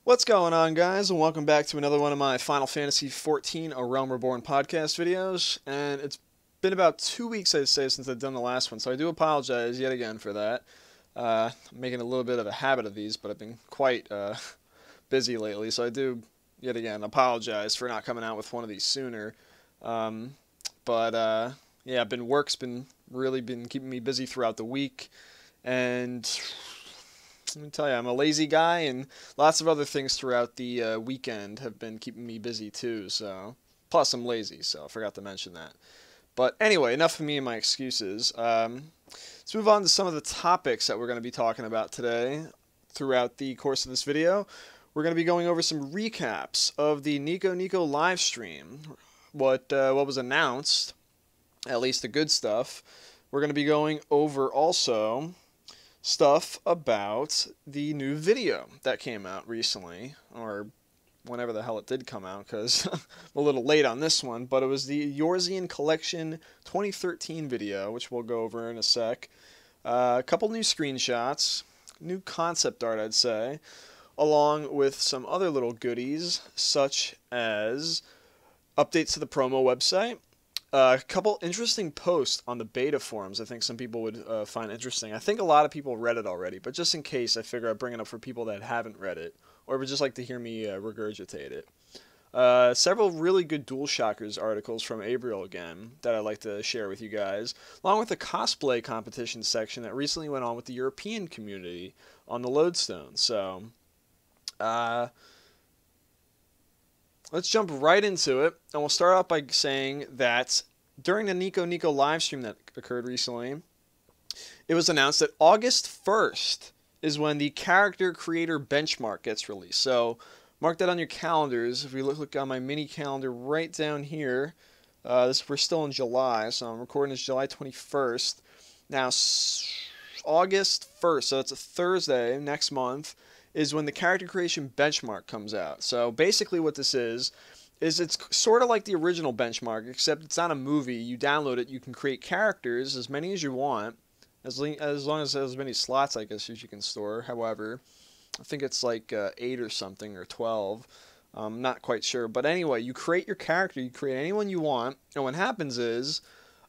What's going on, guys, and welcome back to another one of my Final Fantasy XIV A Realm Reborn podcast videos. And it's been about 2 weeks, I'd say, since I've done the last one, so I do apologize yet again for that. I'm making a little bit of a habit of these, but I've been quite busy lately, so I do, yet again, apologize for not coming out with one of these sooner. Yeah, work's been really keeping me busy throughout the week, and let me tell you, I'm a lazy guy, and lots of other things throughout the weekend have been keeping me busy too. So, plus I'm lazy, so I forgot to mention that. But anyway, enough of me and my excuses. Let's move on to some of the topics that we're going to be talking about today throughout the course of this video. We're going to be going over some recaps of the Nico Nico live stream, what was announced, at least the good stuff. We're going to be going over also stuff about the new video that came out recently, or whenever the hell it did come out, because I'm a little late on this one, but it was the Yorzia Collection 2013 video, which we'll go over in a sec. A couple new screenshots, new concept art, I'd say, along with some other little goodies, such as updates to the promo website. A couple interesting posts on the beta forums I think some people would find interesting. I think a lot of people read it already, but just in case, I figure I'd bring it up for people that haven't read it, or would just like to hear me regurgitate it. Several really good DUALSHOCKERS articles from April again that I'd like to share with you guys, along with a cosplay competition section that recently went on with the European community on the Lodestone. So, let's jump right into it, and we'll start off by saying that during the Nico Nico live stream that occurred recently, it was announced that August 1st is when the character creator benchmark gets released. So mark that on your calendars. If we look on my mini calendar right down here, we're still in July, so I'm recording this July 21st. Now, August 1st, so it's a Thursday next month, is when the character creation benchmark comes out. So basically what this is it's sort of like the original benchmark, except it's not a movie. You download it, you can create characters, as many as you want, as long as there's as many slots, I guess, as you can store. However, I think it's like 8 or something, or 12. I'm not quite sure. But anyway, you create your character, you create anyone you want, and what happens is,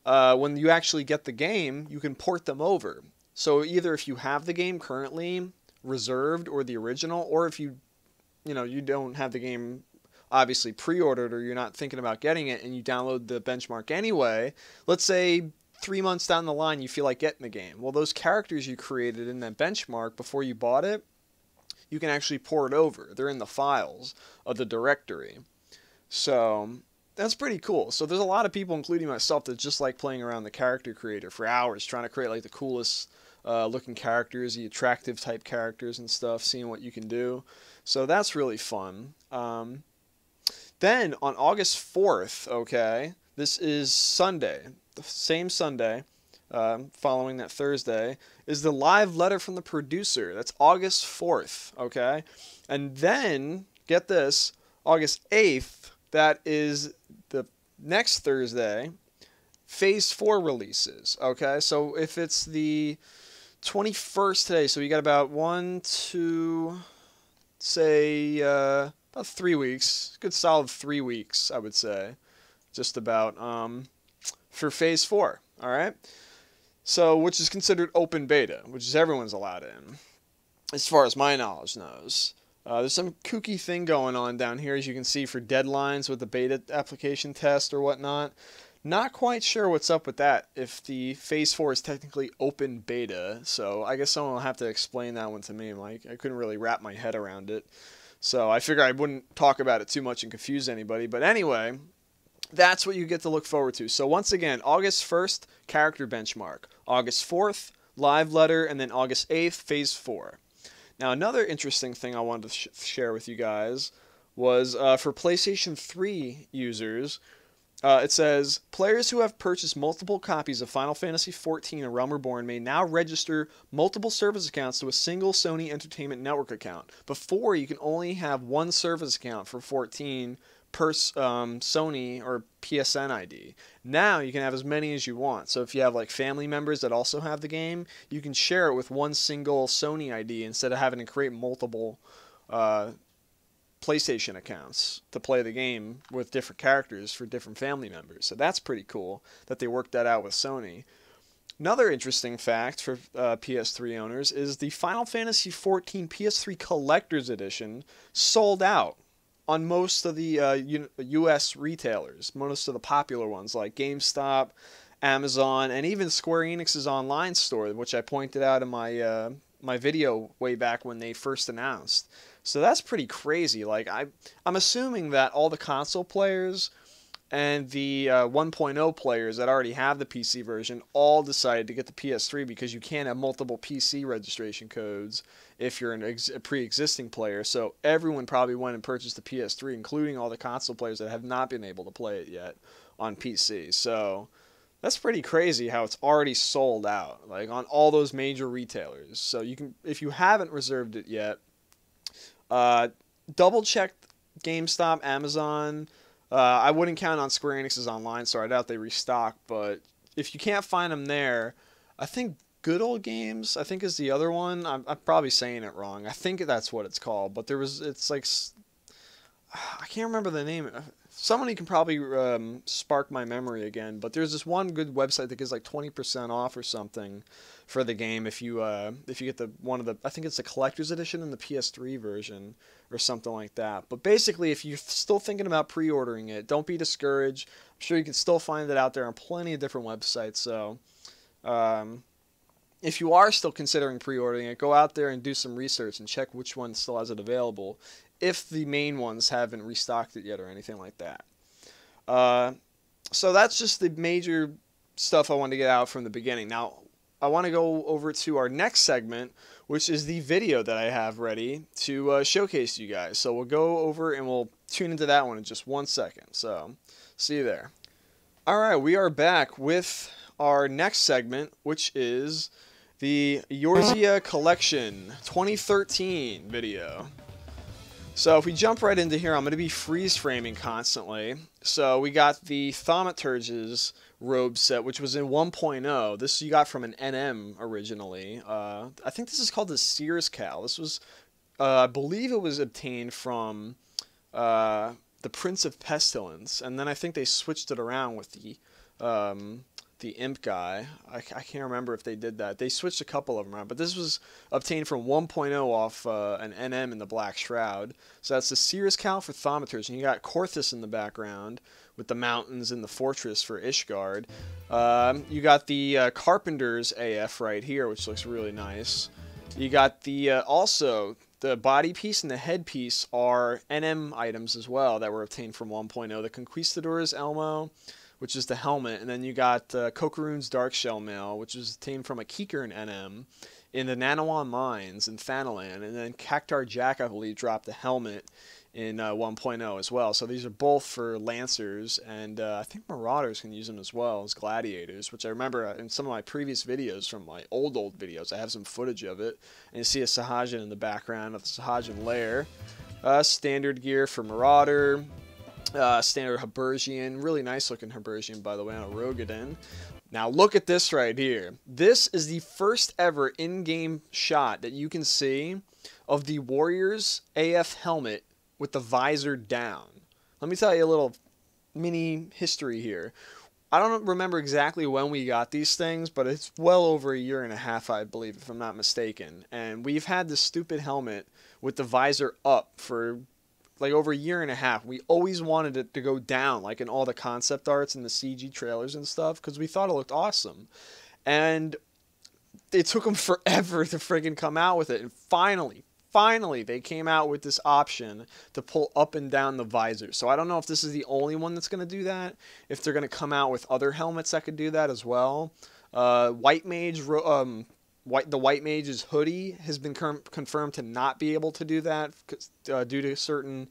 when you actually get the game, you can port them over. So either if you have the game currently reserved, or the original, or if you don't have the game obviously pre-ordered, or you're not thinking about getting it and you download the benchmark anyway, let's say 3 months down the line you feel like getting the game, well, those characters you created in that benchmark before you bought it, you can actually port over. They're in the files of the directory. So that's pretty cool. So there's a lot of people, including myself, that just like playing around the character creator for hours, trying to create like the coolest looking characters, the attractive type characters and stuff, seeing what you can do. So that's really fun. Then on August 4th, okay, this is Sunday, the same Sunday, following that Thursday, is the live letter from the producer. That's August 4th, okay? And then, get this, August 8th, that is the next Thursday, Phase 4 releases, okay? So if it's the 21st today, so you got about about 3 weeks, good solid 3 weeks, I would say, just about, for Phase 4, all right? So, which is considered open beta, which is everyone's allowed in, as far as my knowledge knows. There's some kooky thing going on down here, as you can see, for deadlines with the beta application test or whatnot. Not quite sure what's up with that, if the Phase 4 is technically open beta, so I guess someone will have to explain that one to me. Like, I couldn't really wrap my head around it, so I figure I wouldn't talk about it too much and confuse anybody. But anyway, that's what you get to look forward to. So once again, August 1st, character benchmark. August 4th, live letter, and then August 8th, Phase 4. Now, another interesting thing I wanted to share with you guys was for PlayStation 3 users, it says, players who have purchased multiple copies of Final Fantasy XIV A Realm Reborn may now register multiple service accounts to a single Sony Entertainment Network account. Before, you can only have one service account for 14 per Sony or PSN ID. Now you can have as many as you want. So if you have like family members that also have the game, you can share it with one single Sony ID instead of having to create multiple PlayStation accounts to play the game with different characters for different family members. So that's pretty cool that they worked that out with Sony. Another interesting fact for PS3 owners is the Final Fantasy XIV PS3 Collector's Edition sold out on most of the US retailers, most of the popular ones like GameStop, Amazon, and even Square Enix's online store, which I pointed out in my my video way back when they first announced. So that's pretty crazy. Like I'm assuming that all the console players and the 1.0 players that already have the PC version all decided to get the PS3 because you can't have multiple PC registration codes if you're a pre-existing player. So everyone probably went and purchased the PS3, including all the console players that have not been able to play it yet on PC. So that's pretty crazy how it's already sold out, like on all those major retailers. So you can, if you haven't reserved it yet, double check GameStop, Amazon. I wouldn't count on Square Enix's online store. I doubt they restock, but if you can't find them there, I think Good Old Games, I think is the other one. I'm probably saying it wrong. I think that's what it's called, but it's like, I can't remember the name. Somebody can probably spark my memory again, but there's this one good website that gives like 20% off or something for the game if you get the one of the, I think it's the collector's edition and the PS3 version or something like that. But basically, if you're still thinking about pre-ordering it, don't be discouraged. I'm sure you can still find it out there on plenty of different websites. So if you are still considering pre-ordering it, go out there and do some research and check which one still has it available, if the main ones haven't restocked it yet or anything like that. So that's just the major stuff I wanted to get out from the beginning. Now, I want to go over to our next segment, which is the video that I have ready to showcase to you guys. So we'll go over and we'll tune into that one in just 1 second. So, see you there. Alright, we are back with our next segment, which is the Yorzia Collection 2013 video. So if we jump right into here, I'm going to be freeze framing constantly. So we got the Thaumaturge's robe set, which was in 1.0. This you got from an NM originally. I think this is called the Sears Cal. This was, I believe it was obtained from the Prince of Pestilence, and then I think they switched it around with the imp guy. I can't remember if they did that. They switched a couple of them around, but this was obtained from 1.0 off an NM in the Black Shroud. So that's the Sears Cal for Thaumaturge, and you got Korthus in the background with the mountains and the fortress for Ishgard. You got the Carpenters AF right here, which looks really nice. You got the also the body piece and the head piece are NM items as well that were obtained from 1.0. The Conquistador's Elmo, which is the helmet, and then you got Kokorune's Dark Shell Mail, which was obtained from a Kikern NM in the Nanawan Mines in Thanalan, and then Cactar Jack, I believe, dropped the helmet in 1.0 as well. So these are both for Lancers, and I think Marauders can use them as well as Gladiators, which I remember in some of my previous videos from my old videos. I have some footage of it, and you see a Sahajin in the background of the Sahajin lair. Standard gear for Marauder. Standard Herbergian, really nice looking Herbergian, by the way, on a Rogueden. Now look at this right here. This is the first ever in-game shot that you can see of the Warriors AF helmet with the visor down. Let me tell you a little mini history here. I don't remember exactly when we got these things, but it's well over a year and a half, I believe, if I'm not mistaken. And we've had this stupid helmet with the visor up for like over a year and a half. We always wanted it to go down, like in all the concept arts and the CG trailers and stuff, because we thought it looked awesome. And it took them forever to friggin' come out with it. And finally, they came out with this option to pull up and down the visor. So I don't know if this is the only one that's going to do that, if they're going to come out with other helmets that could do that as well. White Mage, the White Mage's hoodie has been confirmed to not be able to do that due to certain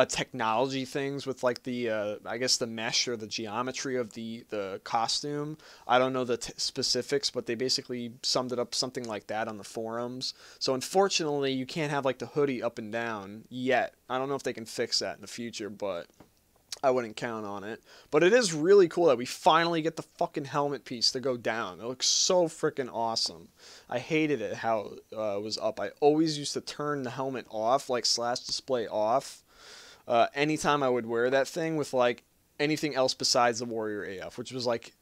technology things with like the I guess the mesh or the geometry of the costume. I don't know the specifics, but they basically summed it up something like that on the forums. So unfortunately, you can't have like the hoodie up and down yet. I don't know if they can fix that in the future, but I wouldn't count on it. But it is really cool that we finally get the fucking helmet piece to go down. It looks so freaking awesome. I hated it how it was up. I always used to turn the helmet off, like slash display off, anytime I would wear that thing with like anything else besides the Warrior AF, which was like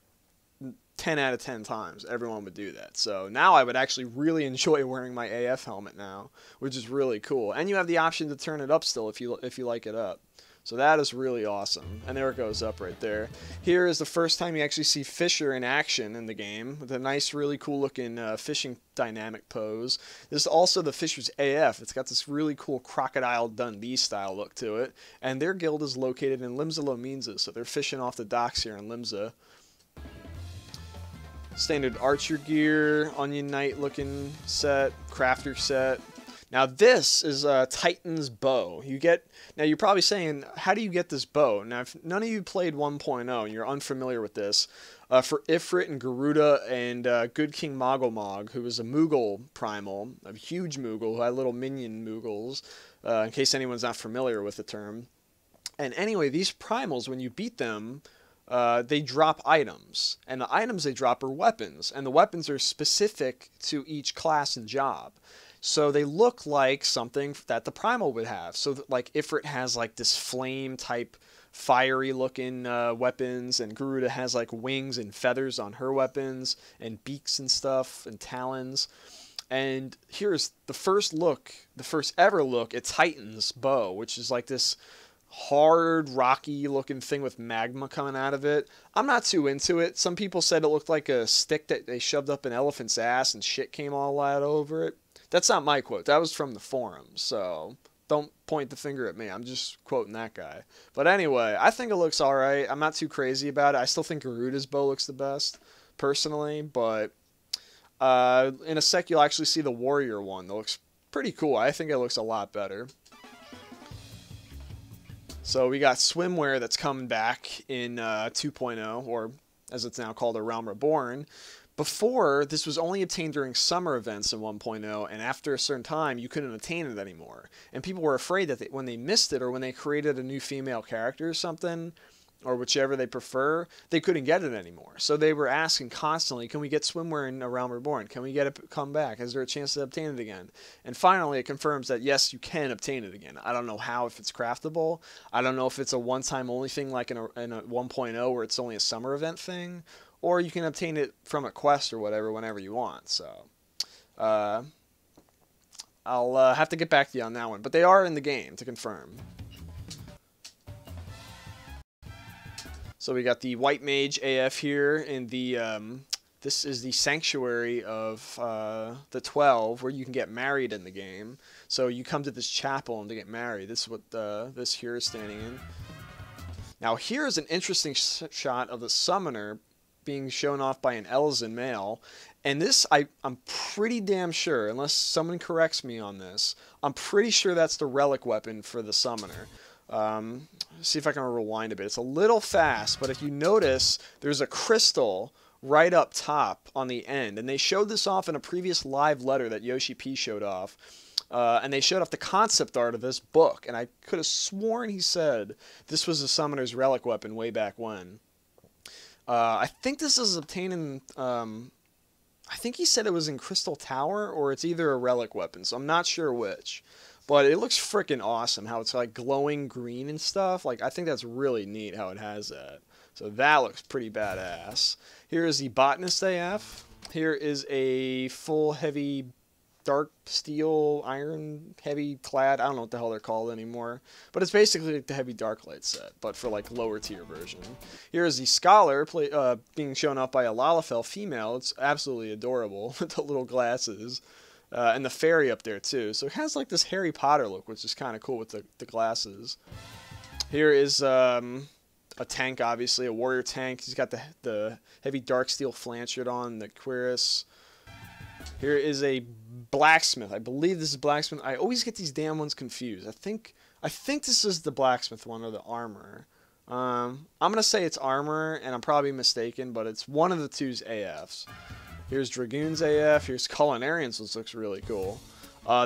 10 out of 10 times everyone would do that. So now I would actually really enjoy wearing my AF helmet now, which is really cool. And you have the option to turn it up still if you like it up. So that is really awesome. And there it goes up right there. Here is the first time you actually see Fisher in action in the game with a nice, really cool looking fishing dynamic pose. This is also the Fisher's AF. It's got this really cool Crocodile Dundee style look to it. And their guild is located in Limsa Lominsa, so they're fishing off the docks here in Limsa. Standard archer gear, Onion Knight looking set, crafter set. Now this is Titan's bow. Now you're probably saying, how do you get this bow? Now if none of you played 1.0 and you're unfamiliar with this, for Ifrit and Garuda and Good King Moggle, who was a Moogle primal, a huge Moogle who had little minion Moogles, in case anyone's not familiar with the term. And anyway, these primals, when you beat them, they drop items, and the items they drop are weapons, and the weapons are specific to each class and job. So they look like something that the primal would have. So that, like Ifrit has like this flame type fiery looking weapons, and Garuda has like wings and feathers on her weapons, and beaks and stuff, and talons. And here's the first ever look at Titan's bow, which is like this hard, rocky looking thing with magma coming out of it. I'm not too into it. Some people said it looked like a stick that they shoved up an elephant's ass and shit came all out over it. That's not my quote. That was from the forums, so don't point the finger at me. I'm just quoting that guy. But anyway, I think it looks alright. I'm not too crazy about it. I still think Garuda's bow looks the best, personally, but in a sec you'll actually see the Warrior one that looks pretty cool. I think it looks a lot better. So we got swimwear that's coming back in 2.0, or as it's now called, A Realm Reborn. Before, this was only obtained during summer events in 1.0, and after a certain time, you couldn't obtain it anymore. And people were afraid that when they missed it, or when they created a new female character or something, or whichever they prefer, they couldn't get it anymore. So they were asking constantly, can we get swimwear in A Realm Reborn? Can we get it come back? Is there a chance to obtain it again? And finally, it confirms that yes, you can obtain it again. I don't know how, if it's craftable. I don't know if it's a one-time only thing like in a 1.0 where it's only a summer event thing, or you can obtain it from a quest or whatever whenever you want. So I'll have to get back to you on that one. But they are in the game to confirm. So we got the White Mage AF here in the, this is the Sanctuary of the 12, where you can get married in the game. So you come to this chapel and to get married. This is what this here is standing in. Now here is an interesting shot of the Summoner being shown off by an Eorzean male. And this, I'm pretty damn sure, unless someone corrects me on this, I'm pretty sure that's the relic weapon for the Summoner. See if I can rewind a bit. It's a little fast, but if you notice, there's a crystal right up top on the end. And they showed this off in a previous live letter that Yoshi P showed off. And they showed off the concept art of this book. And I could have sworn he said this was the Summoner's relic weapon way back when. I think this is obtained in... I think he said it was in Crystal Tower, or it's either a relic weapon, so I'm not sure which. But it looks freaking awesome, how it's like glowing green and stuff. Like, I think that's really neat how it has that. So that looks pretty badass. Here is the Botanist AF. Here is a full heavy dark steel, iron, heavy clad. I don't know what the hell they're called anymore. But it's basically like the heavy dark light set, but for like lower tier version. Here is the Scholar being shown off by a Lalafell female. It's absolutely adorable with the little glasses. And the fairy up there too. So it has like this Harry Potter look, which is kind of cool with the glasses. Here is a tank, obviously, a warrior tank. He's got the heavy dark steel flanchet on, the cuirass. Here is a blacksmith. I believe this is blacksmith. I always get these damn ones confused. I think this is the blacksmith one, or the armor. I'm gonna say it's armor, and I'm probably mistaken, but it's one of the two's AFs. Here's Dragoon's AF. Here's Culinarian's, which looks really cool.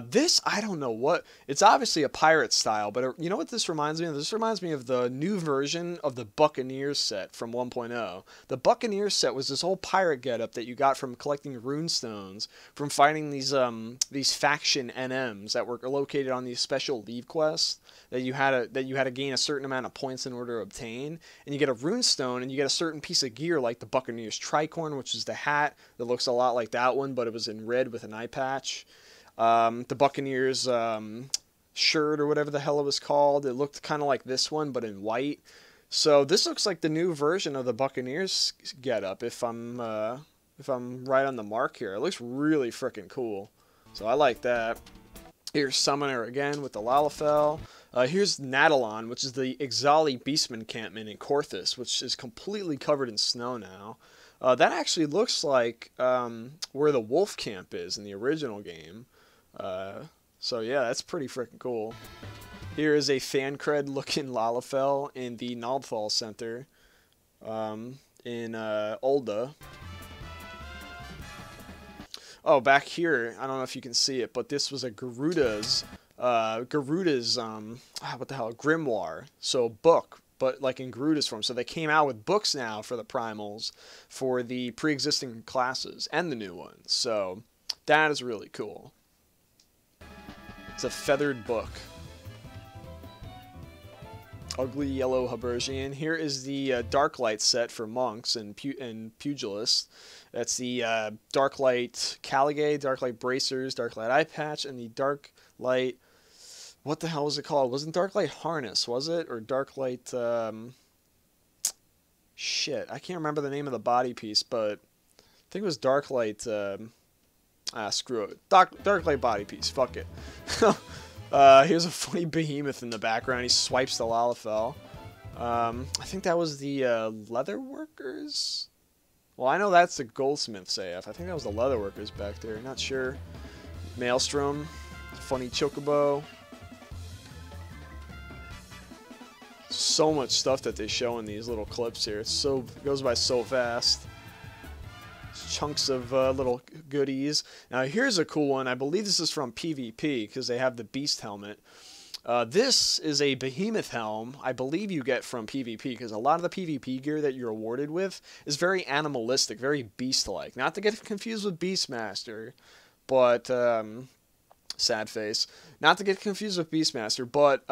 This, I don't know what. It's obviously a pirate style, but you know what this reminds me of? This reminds me of the new version of the Buccaneers set from 1.0. The Buccaneers set was this whole pirate getup that you got from collecting runestones, from fighting these faction NMs that were located on these special leave quests that you had to gain a certain amount of points in order to obtain. And you get a runestone, and you get a certain piece of gear like the Buccaneers tricorn, which is the hat that looks a lot like that one, but it was in red with an eye patch. The Buccaneers shirt or whatever the hell it was called, it looked kind of like this one but in white. So this looks like the new version of the Buccaneers getup if I'm right on the mark here. It looks really freaking cool. So I like that. Here's Summoner again with the Lalafell. Here's Nadalon, which is the Ixali Beastman encampment in Korthus, which is completely covered in snow now. That actually looks like where the wolf camp is in the original game. So yeah, that's pretty freaking cool. Here is a Fancred looking Lalafell in the Naldthal Center in ul'dah. Oh, back here, I don't know if you can see it, but this was a Garudas what the hell, grimoire. So book, but like in Garudas form. So they came out with books now for the primals for the pre-existing classes and the new ones. So that is really cool. It's a feathered book. Ugly yellow Jerbird. Here is the Darklight set for monks and pugilists. That's the Darklight Caligay, Darklight Bracers, Darklight Eye Patch, and the Darklight... What the hell was it called? It wasn't Darklight Harness, was it? Or Darklight... Shit, I can't remember the name of the body piece, but I think it was Darklight... screw it. Darklight body piece, fuck it. Here's a funny behemoth in the background. He swipes the Lalafell. I think that was the Leatherworkers? Well, I know that's the Goldsmiths AF. I think that was the Leatherworkers back there. Not sure. Maelstrom. Funny Chocobo. So much stuff that they show in these little clips here. It goes by so fast. Chunks of little goodies. Now here's a cool one. I believe this is from PvP because they have the beast helmet. This is a behemoth helm I believe you get from PvP because a lot of the PvP gear that you're awarded with is very animalistic, very beast-like. Not to get confused with Beastmaster, but sad face. Not to get confused with Beastmaster, but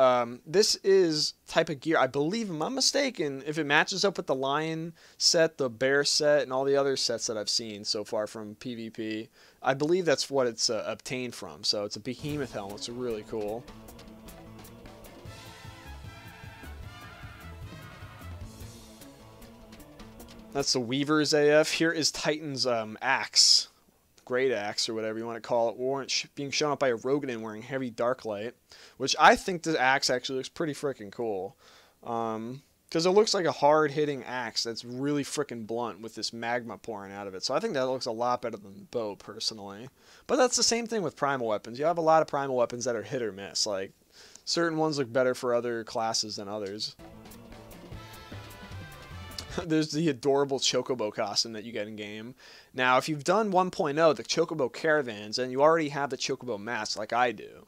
this is type of gear. I believe, if I'm not mistaken, if it matches up with the lion set, the bear set, and all the other sets that I've seen so far from PvP, I believe that's what it's obtained from. So it's a behemoth helmet. It's really cool. That's the Weaver's AF. Here is Titan's axe. Great axe or whatever you want to call it, being shown up by a Rogueden wearing heavy dark light, which I think the axe actually looks pretty freaking cool, because it looks like a hard-hitting axe that's really freaking blunt with this magma pouring out of it. So I think that looks a lot better than the bow, personally. But that's the same thing with primal weapons. You have a lot of primal weapons that are hit or miss. Like certain ones look better for other classes than others. There's the adorable Chocobo costume that you get in game. Now, if you've done 1.0, the Chocobo caravans, and you already have the Chocobo mask like I do.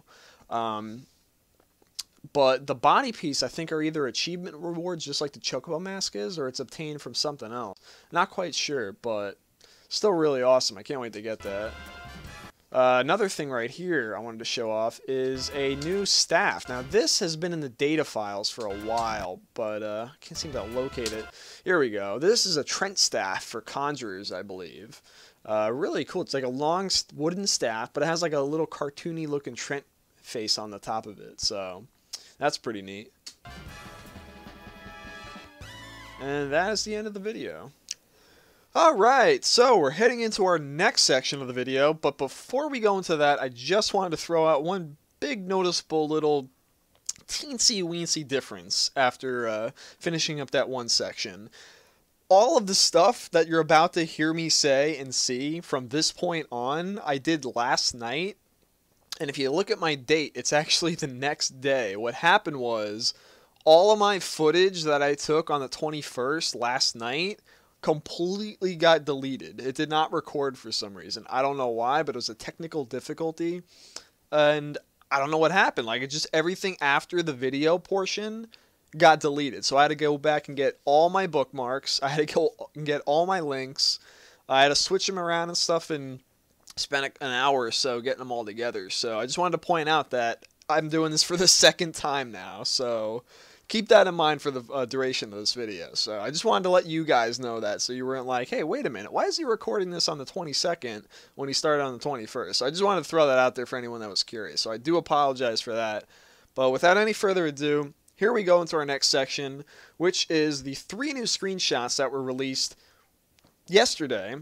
But the body piece, I think, are either achievement rewards, just like the Chocobo mask is, or it's obtained from something else. Not quite sure, but still really awesome. I can't wait to get that. Another thing right here I wanted to show off is a new staff. Now this has been in the data files for a while, but I can't seem to locate it. Here we go. This is a Trent staff for conjurers, I believe. Really cool. It's like a long wooden staff, but it has like a little cartoony looking Trent face on the top of it. So that's pretty neat. And that is the end of the video. Alright, so we're heading into our next section of the video, but before we go into that, I just wanted to throw out one big noticeable little teensy-weensy difference after finishing up that one section. All of the stuff that you're about to hear me say and see from this point on, I did last night, and if you look at my date, it's actually the next day. What happened was, all of my footage that I took on the 21st last night completely got deleted. It did not record for some reason. I don't know why, but it was a technical difficulty. and I don't know what happened. Like, it just, everything after the video portion got deleted. So I had to go back and get all my bookmarks. I had to go and get all my links. I had to switch them around and stuff, and spent an hour or so getting them all together. So I just wanted to point out that I'm doing this for the second time now. So keep that in mind for the duration of this video. So I just wanted to let you guys know that, so you weren't like, hey, wait a minute, why is he recording this on the 22nd when he started on the 21st? So I just wanted to throw that out there for anyone that was curious. So I do apologize for that. But without any further ado, here we go into our next section, which is the 3 new screenshots that were released yesterday.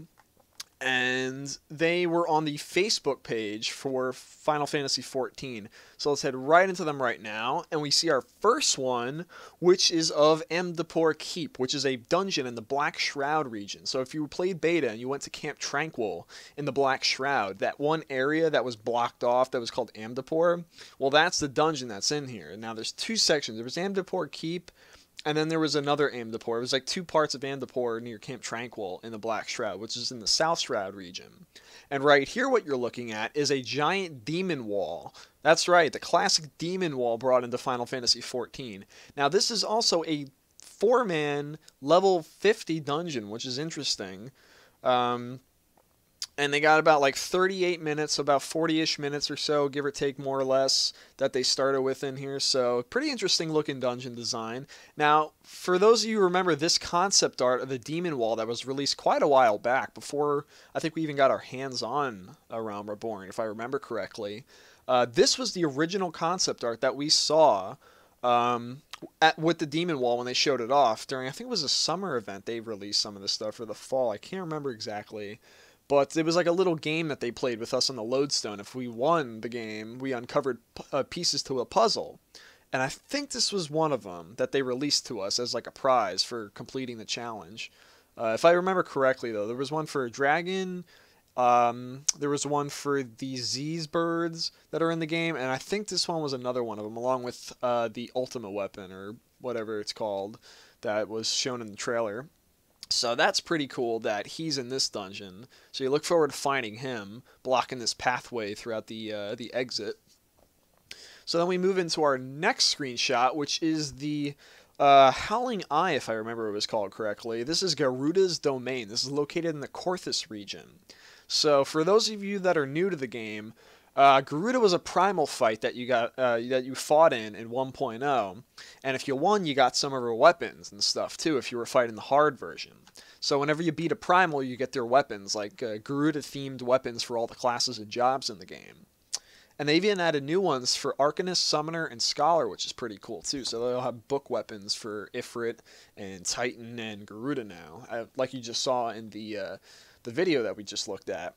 And they were on the Facebook page for Final Fantasy XIV. So let's head right into them right now. And we see our first one, which is of Mdepor Keep, which is a dungeon in the Black Shroud region. So if you played beta and you went to Camp Tranquil in the Black Shroud, that one area that was blocked off that was called Mdepor, well, that's the dungeon that's in here. Now there's 2 sections. There was Mdepor Keep, and then there was another Mdepor. It was like 2 parts of Mdepor near Camp Tranquil in the Black Shroud, which is in the South Shroud region. And right here what you're looking at is a giant demon wall. That's right, the classic demon wall brought into Final Fantasy XIV. Now this is also a 4-man level 50 dungeon, which is interesting. And they got about like 38 minutes, so about 40-ish minutes or so, give or take more or less, that they started with in here. So pretty interesting looking dungeon design. Now, for those of you who remember this concept art of the Demon Wall that was released quite a while back, before I think we even got our hands on Realm Reborn, if I remember correctly. This was the original concept art that we saw with the Demon Wall when they showed it off during, I think it was a summer event. They released some of this stuff for the fall. I can't remember exactly. But it was like a little game that they played with us on the Lodestone. If we won the game, we uncovered pieces to a puzzle. And I think this was one of them that they released to us as like a prize for completing the challenge. If I remember correctly, though, there was one for a dragon. There was one for the Z's birds that are in the game. And I think this one was another one of them, along with the ultimate weapon, or whatever it's called, that was shown in the trailer. So that's pretty cool that he's in this dungeon. So you look forward to finding him, blocking this pathway throughout the exit. So then we move into our next screenshot, which is the Howling Eye, if I remember it was called correctly. This is Garudas Domain. This is located in the Korthus region. So for those of you that are new to the game, Garuda was a primal fight that you got that you fought in 1.0, and if you won, you got some of her weapons and stuff too. If you were fighting the hard version, so whenever you beat a primal, you get their weapons, like Garuda-themed weapons for all the classes and jobs in the game. And they even added new ones for Arcanist, Summoner, and Scholar, which is pretty cool too. So they'll have book weapons for Ifrit and Titan and Garuda now, like you just saw in the video that we just looked at.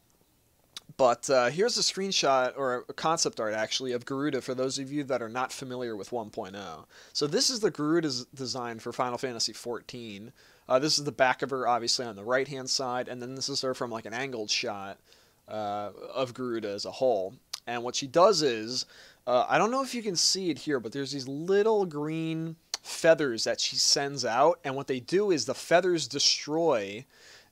But here's a screenshot, or a concept art actually, of Garuda for those of you that are not familiar with 1.0. So this is the Garuda design for Final Fantasy XIV. This is the back of her, obviously, on the right-hand side, and then this is her from like an angled shot of Garuda as a whole. And what she does is, I don't know if you can see it here, but there's these little green feathers that she sends out, and what they do is the feathers destroy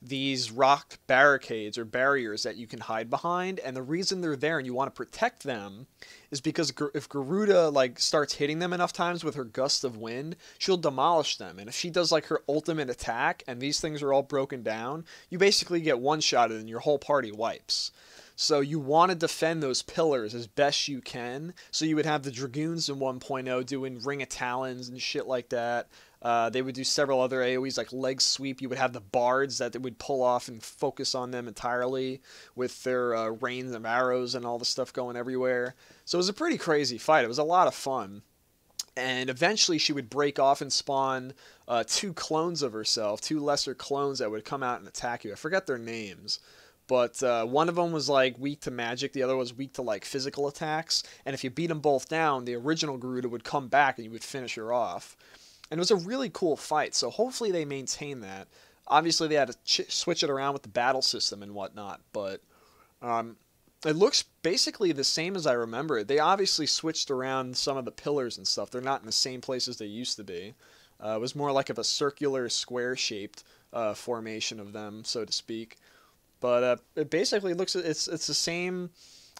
these rock barricades or barriers that you can hide behind, and the reason they're there and you want to protect them is because if Garuda like starts hitting them enough times with her gust of wind, she'll demolish them. And if she does like her ultimate attack and these things are all broken down, you basically get one-shotted and your whole party wipes. So you want to defend those pillars as best you can. So you would have the Dragoons in 1.0 doing Ring of Talons and shit like that. They would do several other AoEs like Leg Sweep. You would have the Bards that they would pull off and focus on them entirely with their rains of arrows and all the stuff going everywhere. So it was a pretty crazy fight. It was a lot of fun. And eventually she would break off and spawn 2 clones of herself, 2 lesser clones that would come out and attack you. I forget their names. But one of them was like weak to magic, the other was weak to like physical attacks. And if you beat them both down, the original Garuda would come back and you would finish her off. And it was a really cool fight, so hopefully they maintain that. Obviously they had to switch it around with the battle system and whatnot, but it looks basically the same as I remember it. They obviously switched around some of the pillars and stuff. They're not in the same places they used to be. It was more like of a circular, square-shaped formation of them, so to speak. But it basically looks, it's the same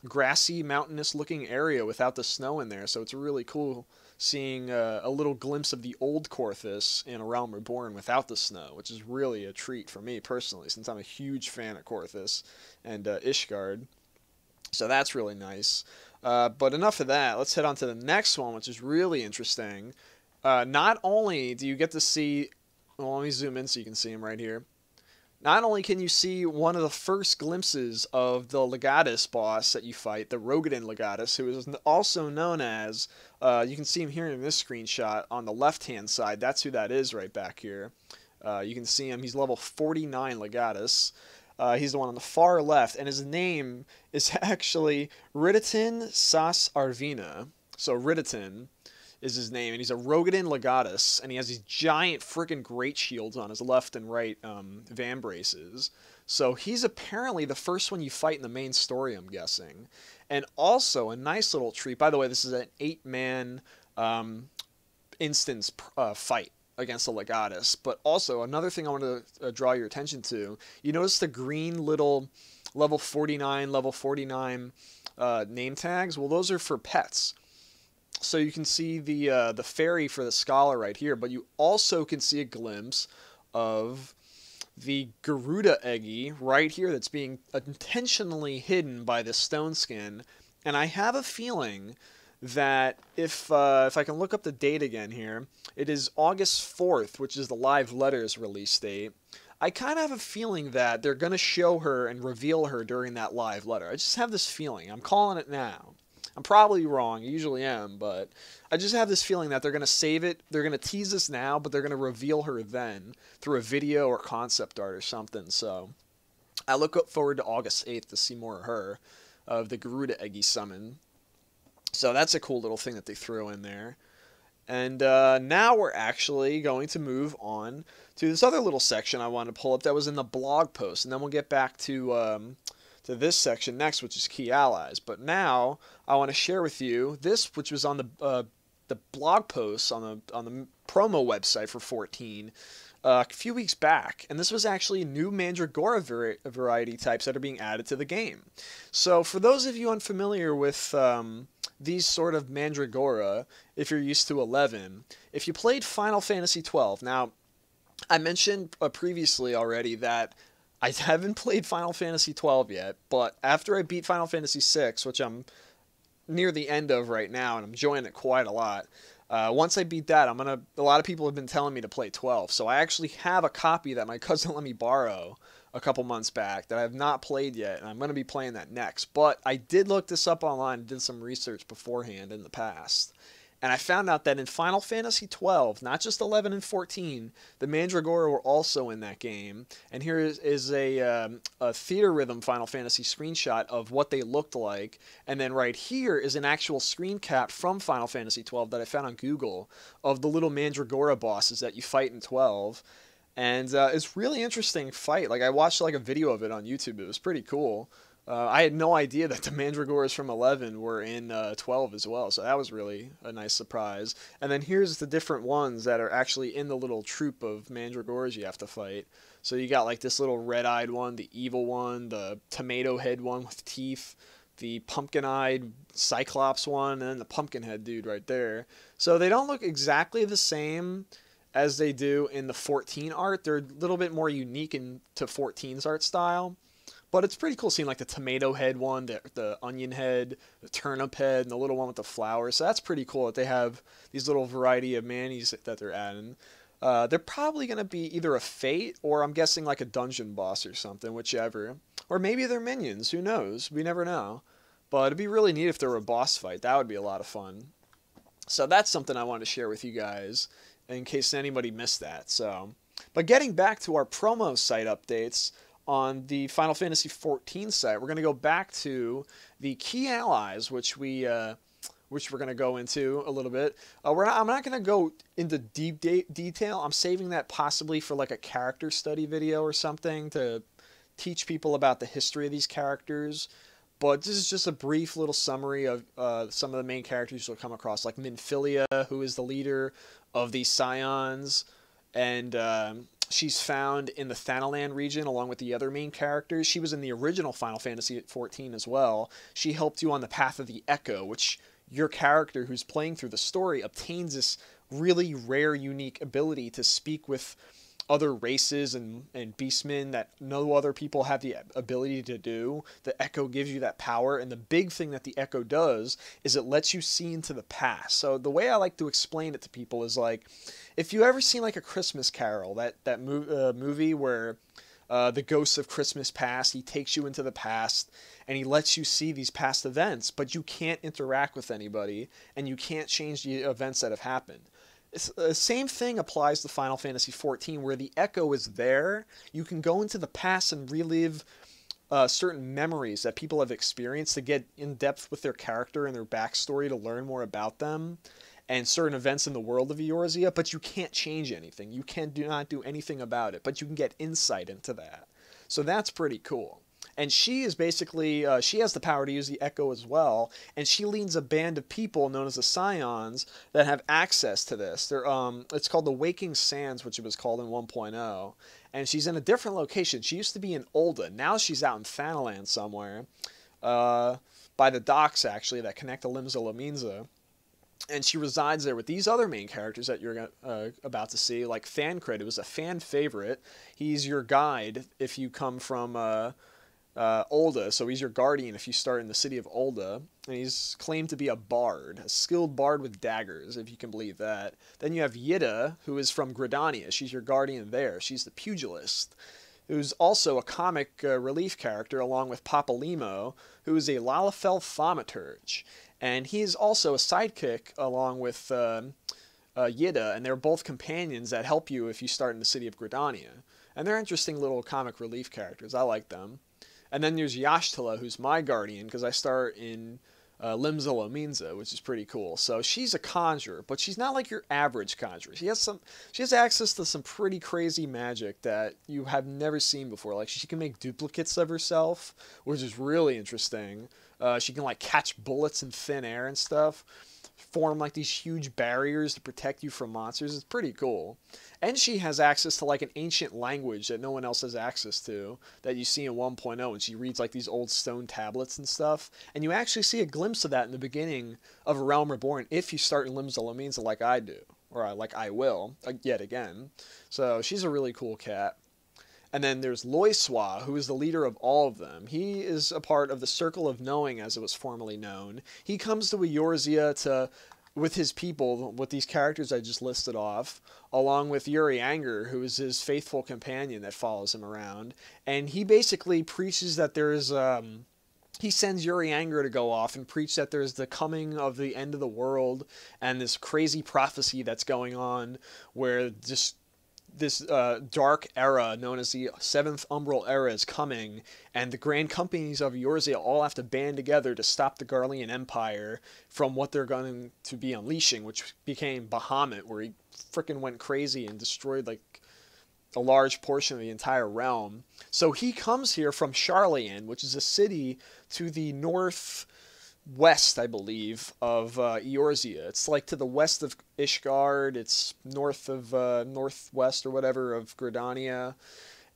grassy, mountainous-looking area without the snow in there. So it's really cool seeing a little glimpse of the old Korthus in A Realm Reborn without the snow, which is really a treat for me personally, since I'm a huge fan of Korthus and Ishgard. So that's really nice. But enough of that. Let's head on to the next one, which is really interesting. Not only do you get to see... Well, let me zoom in so you can see him right here. Not only can you see one of the first glimpses of the Legatus boss that you fight, the Rogueden Legatus, who is also known as, you can see him here in this screenshot on the left-hand side. That's who that is right back here. You can see him. He's level 49 Legatus. He's the one on the far left, and his name is actually Riditin Sas Arvina. So Riditin is his name, and he's a Rogueden Legatus, and he has these giant freaking great shields on his left and right vambraces. So he's apparently the first one you fight in the main story, I'm guessing. And also a nice little treat. By the way, this is an 8-man instance fight against the Legatus. But also, another thing I want to draw your attention to, you notice the green little level 49 name tags? Well, those are for pets. So you can see the fairy for the scholar right here, but you also can see a glimpse of the Garuda eggy right here that's being intentionally hidden by this stone skin. And I have a feeling that if I can look up the date again here, it is August 4th, which is the Live Letters release date. I kind of have a feeling that they're going to show her and reveal her during that live letter. I just have this feeling. I'm calling it now. I'm probably wrong. I usually am, but I just have this feeling that they're going to save it. They're going to tease this now, but they're going to reveal her then through a video or concept art or something. So I look forward to August 8th to see more of her, of the Garuda Eggy summon. So that's a cool little thing that they threw in there. And now we're actually going to move on to this other little section I want to pull up that was in the blog post, and then we'll get back to this section next, which is key allies. But now I want to share with you this, which was on the blog post on the promo website for 14 a few weeks back, and this was actually new Mandragora variety types that are being added to the game. So for those of you unfamiliar with these sort of Mandragora, if you're used to 11, if you played Final Fantasy XII, now I mentioned previously already that I haven't played Final Fantasy XII yet, but after I beat Final Fantasy VI, which I'm near the end of right now, and I'm enjoying it quite a lot, once I beat that, a lot of people have been telling me to play 12, so I actually have a copy that my cousin let me borrow a couple months back that I have not played yet, and I'm going to be playing that next. But I did look this up online and did some research beforehand in the past, and I found out that in Final Fantasy XII, not just 11 and 14, the Mandragora were also in that game. And here is a Theater Rhythm Final Fantasy screenshot of what they looked like. And then right here is an actual screen cap from Final Fantasy XII that I found on Google of the little Mandragora bosses that you fight in 12. And it's really interesting fight. Like, I watched like a video of it on YouTube. It was pretty cool. I had no idea that the Mandragoras from 11 were in 12 as well, so that was really a nice surprise. And then here's the different ones that are actually in the little troop of Mandragoras you have to fight. So you got like this little red-eyed one, the evil one, the tomato head one with teeth, the pumpkin-eyed Cyclops one, and then the pumpkin head dude right there. So they don't look exactly the same as they do in the 14 art. They're a little bit more unique to 14's art style. But it's pretty cool seeing like the tomato head one, the onion head, the turnip head, and the little one with the flowers. So that's pretty cool that they have these little variety of manis that they're adding. They're probably going to be either a Fate or I'm guessing like a dungeon boss or something, whichever. Or maybe they're minions, who knows? We never know. But it'd be really neat if there were a boss fight. That would be a lot of fun. So that's something I wanted to share with you guys in case anybody missed that. But getting back to our promo site updates, on the Final Fantasy XIV site, we're going to go back to the key allies, which we're going to go into a little bit. I'm not going to go into deep detail. I'm saving that possibly for like a character study video or something to teach people about the history of these characters. But this is just a brief little summary of some of the main characters you'll come across, like Minfilia, who is the leader of the Scions, and She's found in the Thanalan region along with the other main characters. She was in the original Final Fantasy XIV as well. She helped you on the path of the Echo, which your character who's playing through the story obtains this really rare, unique ability to speak with other races and beastmen that no other people have the ability to do. The Echo gives you that power, and the big thing that the Echo does is it lets you see into the past. So the way I like to explain it to people is like, if you ever seen like A Christmas Carol, that movie where the ghost of Christmas past, he takes you into the past and he lets you see these past events, but you can't interact with anybody and you can't change the events that have happened. The same thing applies to Final Fantasy XIV, where the Echo is there. You can go into the past and relive certain memories that people have experienced to get in depth with their character and their backstory to learn more about them and certain events in the world of Eorzea, but you can't change anything. You do not do anything about it, but you can get insight into that. So that's pretty cool. And she is basically, she has the power to use the Echo as well, and she leads a band of people known as the Scions that have access to this. They're, it's called the Waking Sands, which it was called in 1.0, and she's in a different location. She used to be in Ul'dah. Now she's out in Thanalan somewhere, by the docks, actually, that connect to Limsa. And she resides there with these other main characters that you're about to see, like Thancred, who was a fan favorite. He's your guide if you come from Ul'dah, so he's your guardian if you start in the city of Ul'dah, and he's claimed to be a bard, a skilled bard with daggers, if you can believe that. Then you have Yida, who is from Gridania. She's your guardian there. She's the pugilist, who's also a comic relief character, along with Papalimo, who is a Lalafell thaumaturge. And he is also a sidekick along with Yida, and they're both companions that help you if you start in the city of Gridania. And they're interesting little comic relief characters. I like them. And then there's Y'ashtala, who's my guardian, because I start in Limsa, which is pretty cool. So she's a conjurer, but she's not like your average conjurer. She has access to some pretty crazy magic that you have never seen before. Like, she can make duplicates of herself, which is really interesting. She can like catch bullets in thin air and stuff, form like these huge barriers to protect you from monsters. It's pretty cool. And she has access to like an ancient language that no one else has access to, that you see in 1.0, and she reads like these old stone tablets and stuff. And you actually see a glimpse of that in the beginning of A Realm Reborn if you start in Limsa like I do, or like I will, yet again. So she's a really cool cat. And then there's Loiswa, who is the leader of all of them. He is a part of the Circle of Knowing, as it was formerly known. He comes to Eorzea with his people, with these characters I just listed off, along with Urianger, who is his faithful companion that follows him around. And he basically preaches that there's... he sends Urianger to go off and preach that there's the coming of the end of the world and this crazy prophecy that's going on where this dark era known as the 7th Umbral Era is coming, and the grand companies of Eorzea all have to band together to stop the Garlean Empire from what they're going to be unleashing, which became Bahamut, where he frickin' went crazy and destroyed like a large portion of the entire realm. So he comes here from Sharlayan, which is a city to the northwest, I believe, of Eorzea. It's like to the west of Ishgard. It's north of northwest or whatever of Gridania,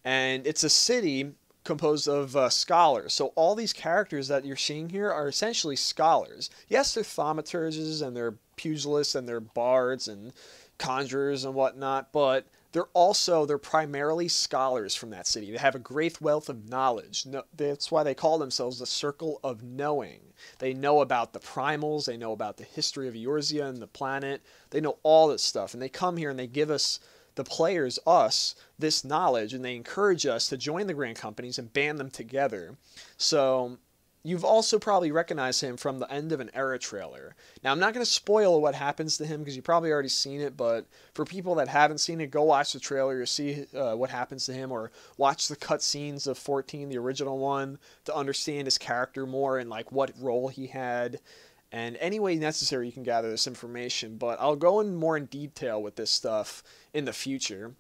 and it's a city composed of scholars. So all these characters that you're seeing here are essentially scholars. Yes, they're thaumaturges and they're pugilists and they're bards and conjurers and whatnot, but they're primarily scholars from that city. They have a great wealth of knowledge. That's why they call themselves the Circle of Knowing. They know about the primals, they know about the history of Eorzea and the planet, they know all this stuff, and they come here and they give us, the players, us, this knowledge, and they encourage us to join the grand companies and band them together. So you've also probably recognized him from the end of an Era trailer. Now, I'm not going to spoil what happens to him because you've probably already seen it, but for people that haven't seen it, go watch the trailer. You'll see what happens to him, or watch the cutscenes of 14, the original one, to understand his character more and like what role he had. And any way necessary, you can gather this information, but I'll go in more in detail with this stuff in the future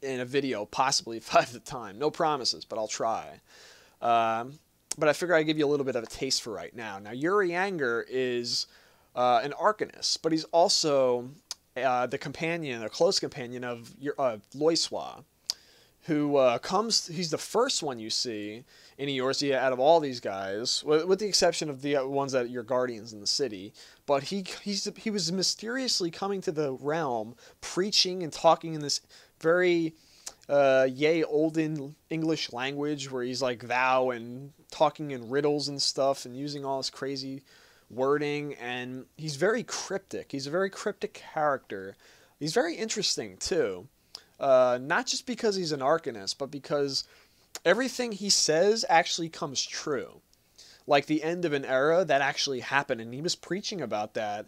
in a video, possibly if I have the time. No promises, but I'll try. But I figure I'd give you a little bit of a taste for right now. Now, Urianger is an Arcanist, but he's also the companion, a close companion of Loiswa. who he's the first one you see in Eorzea out of all these guys, with the exception of the ones that are your guardians in the city. But he was mysteriously coming to the realm, preaching and talking in this very olden English language where he's like thou and talking in riddles and stuff and using all this crazy wording, and he's very cryptic. He's a very cryptic character. He's very interesting too. Not just because he's an arcanist, but because everything he says actually comes true. Like the end of an era, that actually happened, and he was preaching about that,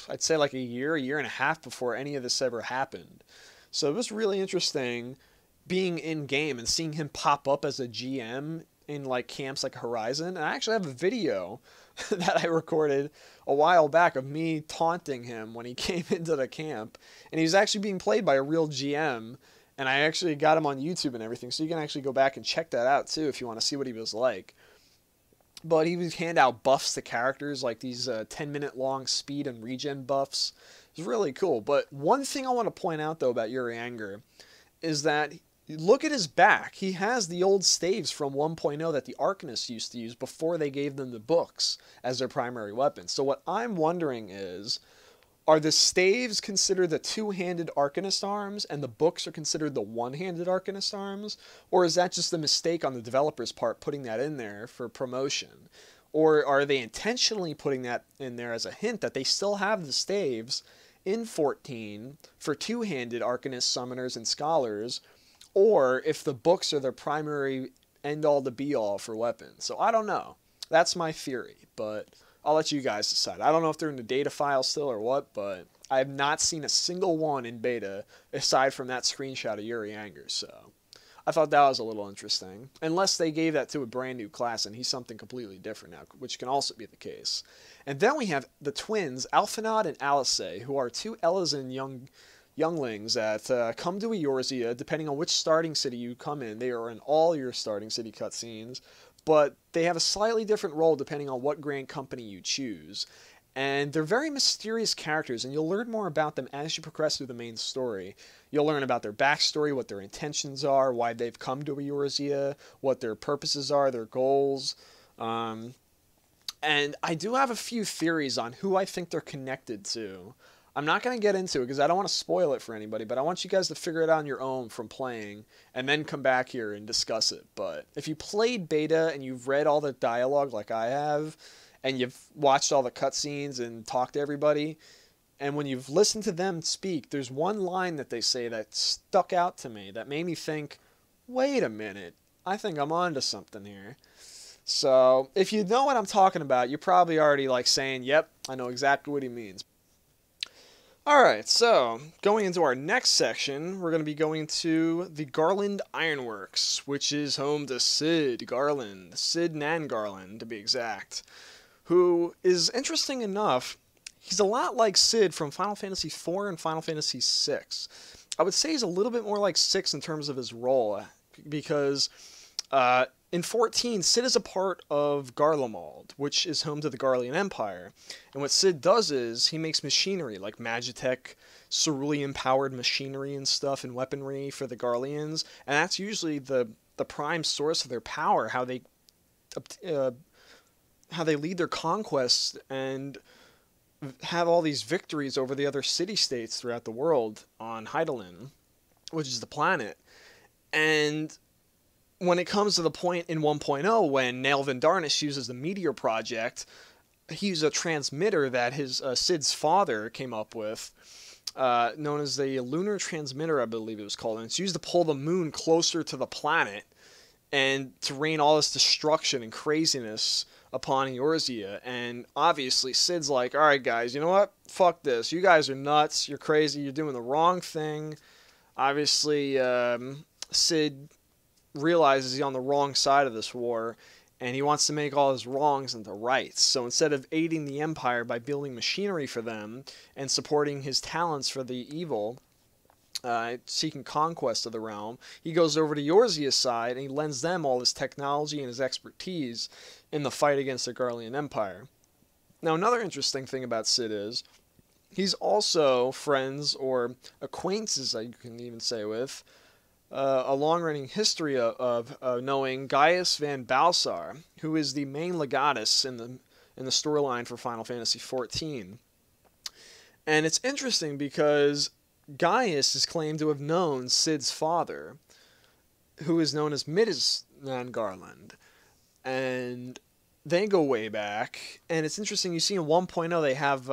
I'd say like a year and a half before any of this ever happened. So it was really interesting being in-game and seeing him pop up as a GM in like camps like Horizon. And I actually have a video that I recorded a while back of me taunting him when he came into the camp. And he was actually being played by a real GM. And I actually got him on YouTube and everything. So you can actually go back and check that out too if you want to see what he was like. But he would hand out buffs to characters, like these 10-minute long speed and regen buffs. It was really cool. But one thing I want to point out, though, about Urianger is that, look at his back. He has the old staves from 1.0 that the Arcanists used to use before they gave them the books as their primary weapon. So what I'm wondering is, are the staves considered the two-handed Arcanist arms and the books are considered the one-handed Arcanist arms? Or is that just a mistake on the developer's part putting that in there for promotion? Or are they intentionally putting that in there as a hint that they still have the staves in 14 for two-handed Arcanist summoners and scholars, or if the books are their primary end-all to be-all for weapons? So I don't know. That's my theory, but I'll let you guys decide. I don't know if they're in the data file still or what, but I have not seen a single one in beta aside from that screenshot of Urianger, so I thought that was a little interesting. Unless they gave that to a brand new class and he's something completely different now, which can also be the case. And then we have the twins, Alphanod and Alice, who are two Eorzean younglings that come to Eorzea, depending on which starting city you come in. They are in all your starting city cutscenes, but they have a slightly different role depending on what Grand Company you choose. And they're very mysterious characters, and you'll learn more about them as you progress through the main story. You'll learn about their backstory, what their intentions are, why they've come to Eorzea, what their purposes are, their goals. And I do have a few theories on who I think they're connected to. I'm not going to get into it because I don't want to spoil it for anybody, but I want you guys to figure it out on your own from playing and then come back here and discuss it. But if you played beta and you've read all the dialogue like I have, and you've watched all the cutscenes and talked to everybody, and when you've listened to them speak, there's one line that they say that stuck out to me that made me think, wait a minute, I think I'm onto something here. So if you know what I'm talking about, you're probably already like saying, yep, I know exactly what he means. Alright, so going into our next section, we're going to be going to the Garland Ironworks, which is home to Sid Garland, Sid Nan Garland to be exact, who is, interesting enough, he's a lot like Sid from Final Fantasy IV and Final Fantasy VI. I would say he's a little bit more like 6 in terms of his role, because in 14, Sid is a part of Garlemald, which is home to the Garlean Empire. And what Sid does is, he makes machinery, like Magitech, cerulean-powered machinery and stuff, and weaponry for the Garleans. And that's usually the prime source of their power, how they lead their conquests and have all these victories over the other city-states throughout the world on Hydaelyn, which is the planet. And when it comes to the point in 1.0 when Naelvin Darnish uses the Meteor Project, he uses a transmitter that his Sid's father came up with, known as the Lunar Transmitter, I believe it was called. And it's used to pull the moon closer to the planet and to rain all this destruction and craziness upon Eorzea. And obviously Sid's like, alright guys, you know what? Fuck this. You guys are nuts. You're crazy. You're doing the wrong thing. Obviously, Sid realizes he's on the wrong side of this war, and he wants to make all his wrongs into rights. So instead of aiding the Empire by building machinery for them and supporting his talents for the evil, seeking conquest of the realm, he goes over to Eorzea's side and he lends them all his technology and his expertise in the fight against the Garlean Empire. Now, another interesting thing about Sid is he's also friends or acquaintances, you can even say, with a long-running history of knowing Gaius Van Balsar, who is the main legatus in the storyline for Final Fantasy XIV. And it's interesting because Gaius is claimed to have known Sid's father, who is known as Sid Garland. And they go way back. And it's interesting, you see in 1.0 they have,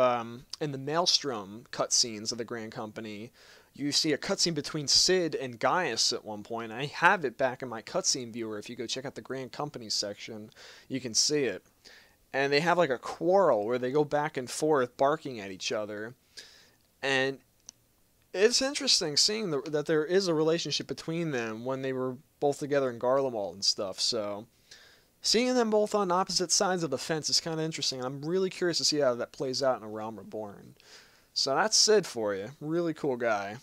in the Maelstrom cutscenes of the Grand Company, you see a cutscene between Sid and Gaius at one point. I have it back in my cutscene viewer. If you go check out the Grand Company section, you can see it. And they have like a quarrel where they go back and forth barking at each other. And it's interesting seeing that there is a relationship between them when they were both together in Garlemald and stuff. So seeing them both on opposite sides of the fence is kind of interesting. I'm really curious to see how that plays out in A Realm Reborn. So that's Sid for you. Really cool guy.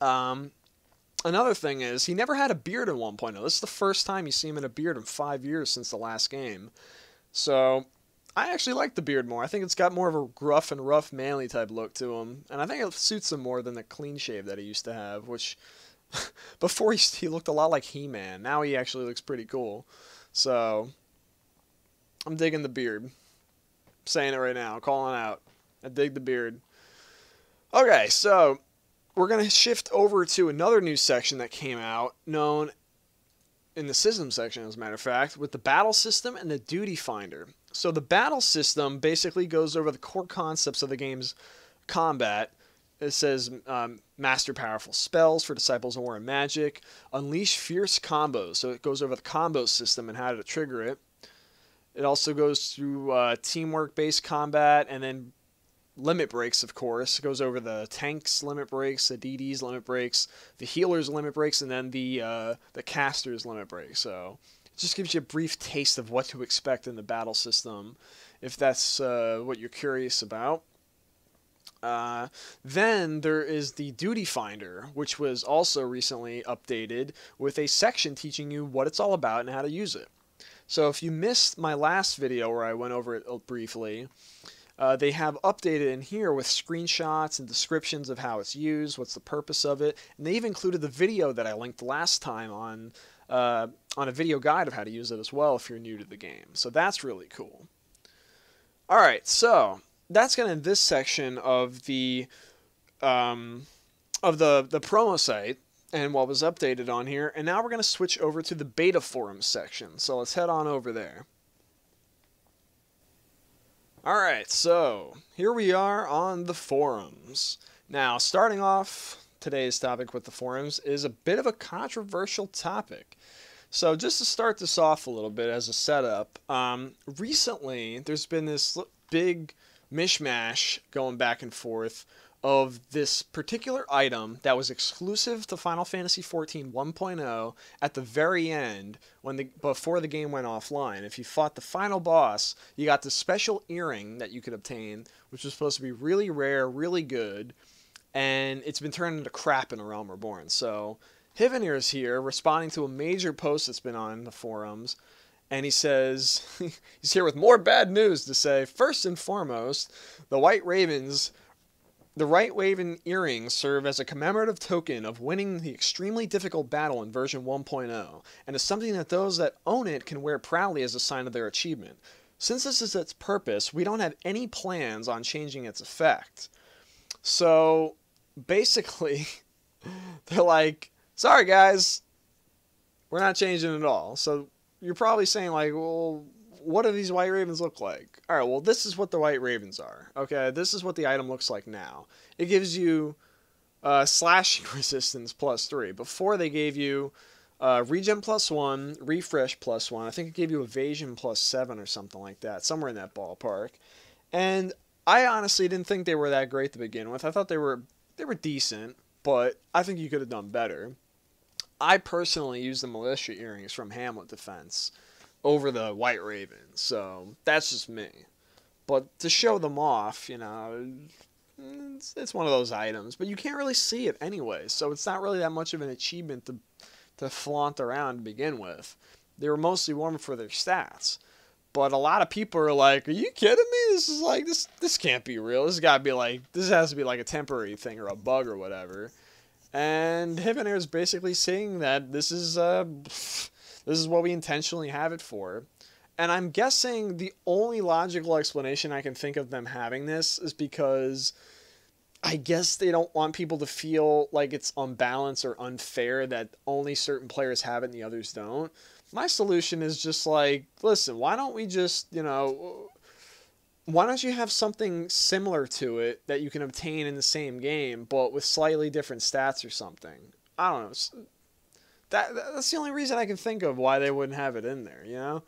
Another thing is, he never had a beard in 1.0. This is the first time you see him in a beard in 5 years since the last game. So I actually like the beard more. I think it's got more of a gruff and rough manly type look to him. And I think it suits him more than the clean shave that he used to have, which before he looked a lot like He-Man. Now he actually looks pretty cool. So I'm digging the beard. I'm saying it right now. Calling out. I dig the beard. Okay, so we're going to shift over to another new section that came out, known in the system section, as a matter of fact, with the battle system and the duty finder. So the battle system basically goes over the core concepts of the game's combat. It says master powerful spells for disciples of war and magic, unleash fierce combos. So it goes over the combo system and how to trigger it. It also goes through teamwork-based combat, and then limit breaks, of course. It goes over the tanks' limit breaks, the DD's limit breaks, the healer's limit breaks, and then the caster's limit breaks. So it just gives you a brief taste of what to expect in the battle system, if that's what you're curious about. Then there is the Duty Finder, which was also recently updated with a section teaching you what it's all about and how to use it. So if you missed my last video where I went over it briefly, they have updated in here with screenshots and descriptions of how it's used, what's the purpose of it, and they've included the video that I linked last time on a video guide of how to use it as well if you're new to the game. So that's really cool. Alright, so that's going to end this section of the promo site and what was updated on here, and now we're going to switch over to the beta forums section. So let's head on over there. Alright, so here we are on the forums. Now, starting off today's topic with the forums is a bit of a controversial topic. So just to start this off a little bit as a setup, recently there's been this big mishmash going back and forth of this particular item that was exclusive to Final Fantasy XIV 1.0 at the very end before the game went offline. If you fought the final boss, you got this special earring that you could obtain, which was supposed to be really rare, really good, and it's been turned into crap in A Realm Reborn. So Hivenir is here responding to a major post that's been on the forums, and he says, he's here with more bad news to say, first and foremost, the White Raven earrings serve as a commemorative token of winning the extremely difficult battle in version 1.0, and is something that those that own it can wear proudly as a sign of their achievement. Since this is its purpose, we don't have any plans on changing its effect. So, basically, they're like, sorry guys, we're not changing it at all. So, you're probably saying like, well, what do these White Ravens look like? Alright, well, this is what the White Ravens are. Okay, this is what the item looks like now. It gives you slashing resistance +3. Before they gave you regen +1, refresh +1. I think it gave you evasion +7 or something like that. Somewhere in that ballpark. And I honestly didn't think they were that great to begin with. I thought they were decent, but I think you could have done better. I personally use the militia earrings from Hamlet Defense over the White Raven, so that's just me. But to show them off, you know, it's one of those items, but you can't really see it anyway, so it's not really that much of an achievement to flaunt around to begin with. They were mostly worn for their stats. But a lot of people are like, are you kidding me? This is like, this can't be real. This has to be like a temporary thing or a bug or whatever. And Hibbener is basically saying that this is what we intentionally have it for. And I'm guessing the only logical explanation I can think of them having this is because I guess they don't want people to feel like it's unbalanced or unfair that only certain players have it and the others don't. My solution is just like, listen, why don't we just, why don't you have something similar to it that you can obtain in the same game, but with slightly different stats or something? I don't know. That's the only reason I can think of why they wouldn't have it in there, you know?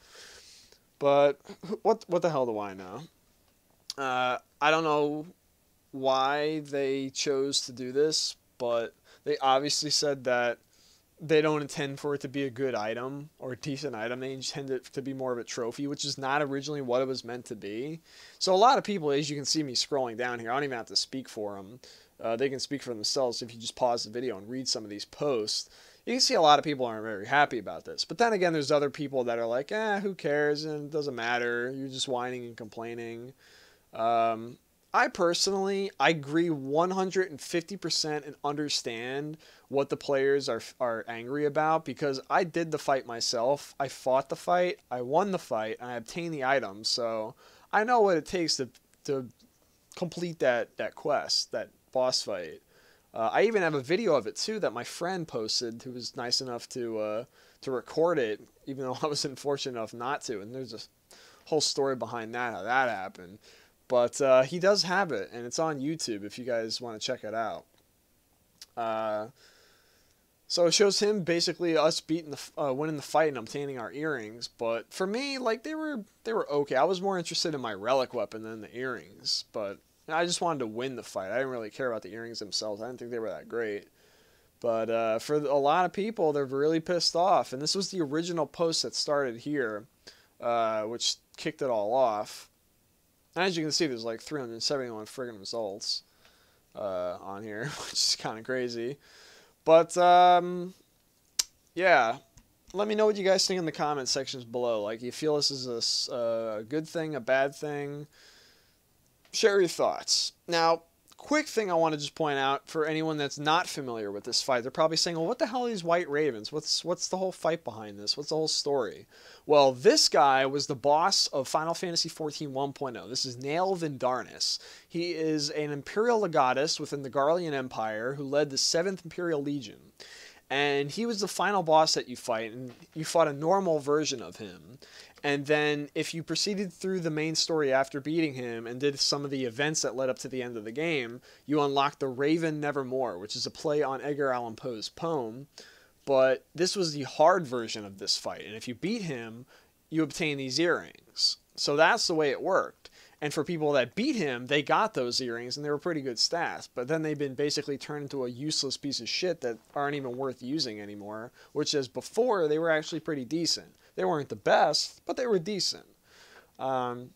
But what the hell do I know? I don't know why they chose to do this, but they obviously said that they don't intend for it to be a good item or a decent item. They intend it to be more of a trophy, which is not originally what it was meant to be. So a lot of people, as you can see me scrolling down here, I don't even have to speak for them. They can speak for themselves if you just pause the video and read some of these posts. You can see a lot of people aren't very happy about this. But then again, there's other people that are like, who cares, and it doesn't matter. You're just whining and complaining. I personally, I agree 150% and understand what the players are angry about, because I did the fight myself. I fought the fight, I won the fight, and I obtained the item. So I know what it takes to complete that quest, that boss fight. I even have a video of it too that my friend posted, who was nice enough to record it, even though I was unfortunate enough not to. And there's a whole story behind that, how that happened. But he does have it, and it's on YouTube if you guys want to check it out. So it shows him basically us winning the fight and obtaining our earrings. But for me, like, they were okay. I was more interested in my relic weapon than the earrings, but I just wanted to win the fight. I didn't really care about the earrings themselves. I didn't think they were that great. But for a lot of people, they're really pissed off. And this was the original post that started here, which kicked it all off. And as you can see, there's like 371 friggin' results on here, which is kind of crazy. But, yeah. Let me know what you guys think in the comment sections below. Like, you feel this is a good thing, a bad thing? Share your thoughts. Now, quick thing I want to just point out for anyone that's not familiar with this fight. They're probably saying, well, what the hell are these white ravens? What's the whole fight behind this? What's the whole story? Well, this guy was the boss of Final Fantasy XIV 1.0. This is Nael Vindarnus. He is an Imperial Legatus within the Garlean Empire who led the 7th Imperial Legion. And he was the final boss that you fight, and you fought a normal version of him. And then if you proceeded through the main story after beating him and did some of the events that led up to the end of the game, you unlocked the Raven Nevermore, which is a play on Edgar Allan Poe's poem. But this was the hard version of this fight, and if you beat him, you obtain these earrings. So that's the way it worked. And for people that beat him, they got those earrings, and they were pretty good stats. But then they've been basically turned into a useless piece of shit that aren't even worth using anymore, which is before they were actually pretty decent. They weren't the best, but they were decent. And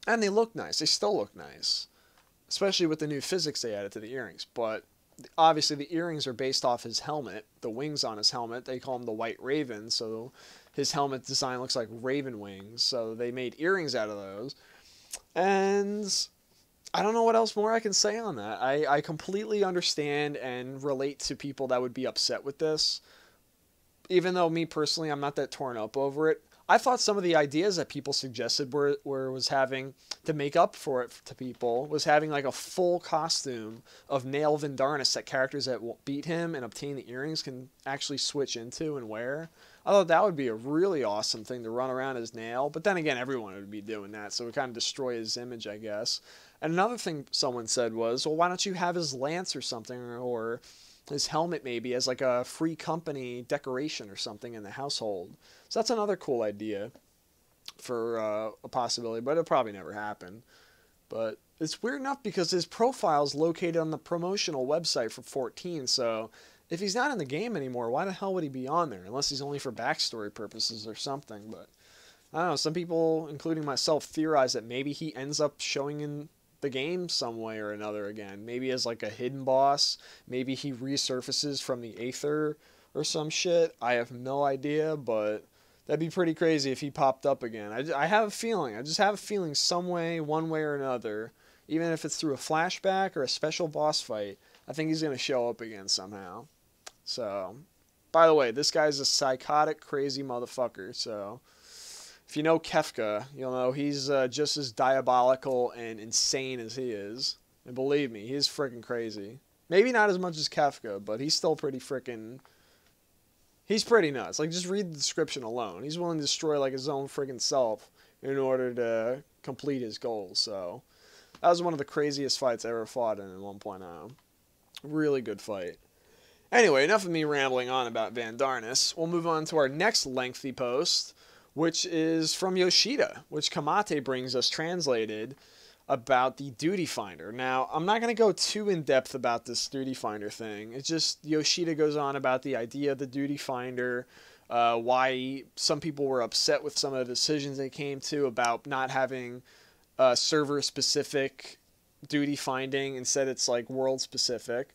they look nice. They still look nice, especially with the new physics they added to the earrings. But obviously the earrings are based off his helmet, the wings on his helmet. They call him the White Raven, so his helmet design looks like raven wings. So they made earrings out of those. And I don't know what else more I can say on that. I completely understand and relate to people that would be upset with this. Even though me personally, I'm not that torn up over it. I thought some of the ideas that people suggested was having to make up for it to people was having like a full costume of Nael Vindarnus that characters that beat him and obtain the earrings can actually switch into and wear. I thought that would be a really awesome thing to run around as Nael, but then again, everyone would be doing that, so it would kind of destroy his image, I guess. And another thing someone said was, well, why don't you have his lance or something, or his helmet maybe as like a free company decoration or something in the household. So that's another cool idea for a possibility, but it'll probably never happen. But it's weird enough because his profile is located on the promotional website for 14, so if he's not in the game anymore, why the hell would he be on there? Unless he's only for backstory purposes or something. But I don't know, some people, including myself, theorize that maybe he ends up showing in the game some way or another again. Maybe as like a hidden boss. Maybe he resurfaces from the Aether or some shit. I have no idea, but that'd be pretty crazy if he popped up again. I have a feeling. I just have a feeling some way, one way or another, even if it's through a flashback or a special boss fight, I think he's going to show up again somehow. So, by the way, this guy's a psychotic, crazy motherfucker. So, if you know Kefka, you'll know he's just as diabolical and insane as he is. And believe me, he's freaking crazy. Maybe not as much as Kefka, but he's still pretty freaking... He's pretty nuts. Like, just read the description alone. He's willing to destroy, like, his own freaking self in order to complete his goals. So, that was one of the craziest fights I ever fought in 1.0. Really good fight. Anyway, enough of me rambling on about Van Darnus. We'll move on to our next lengthy post, which is from Yoshida, which Kamate brings us translated about the Duty Finder. Now, I'm not going to go too in-depth about this Duty Finder thing. It's just Yoshida goes on about the idea of the Duty Finder, why some people were upset with some of the decisions they came to about not having server-specific duty finding. Instead, it's like world-specific,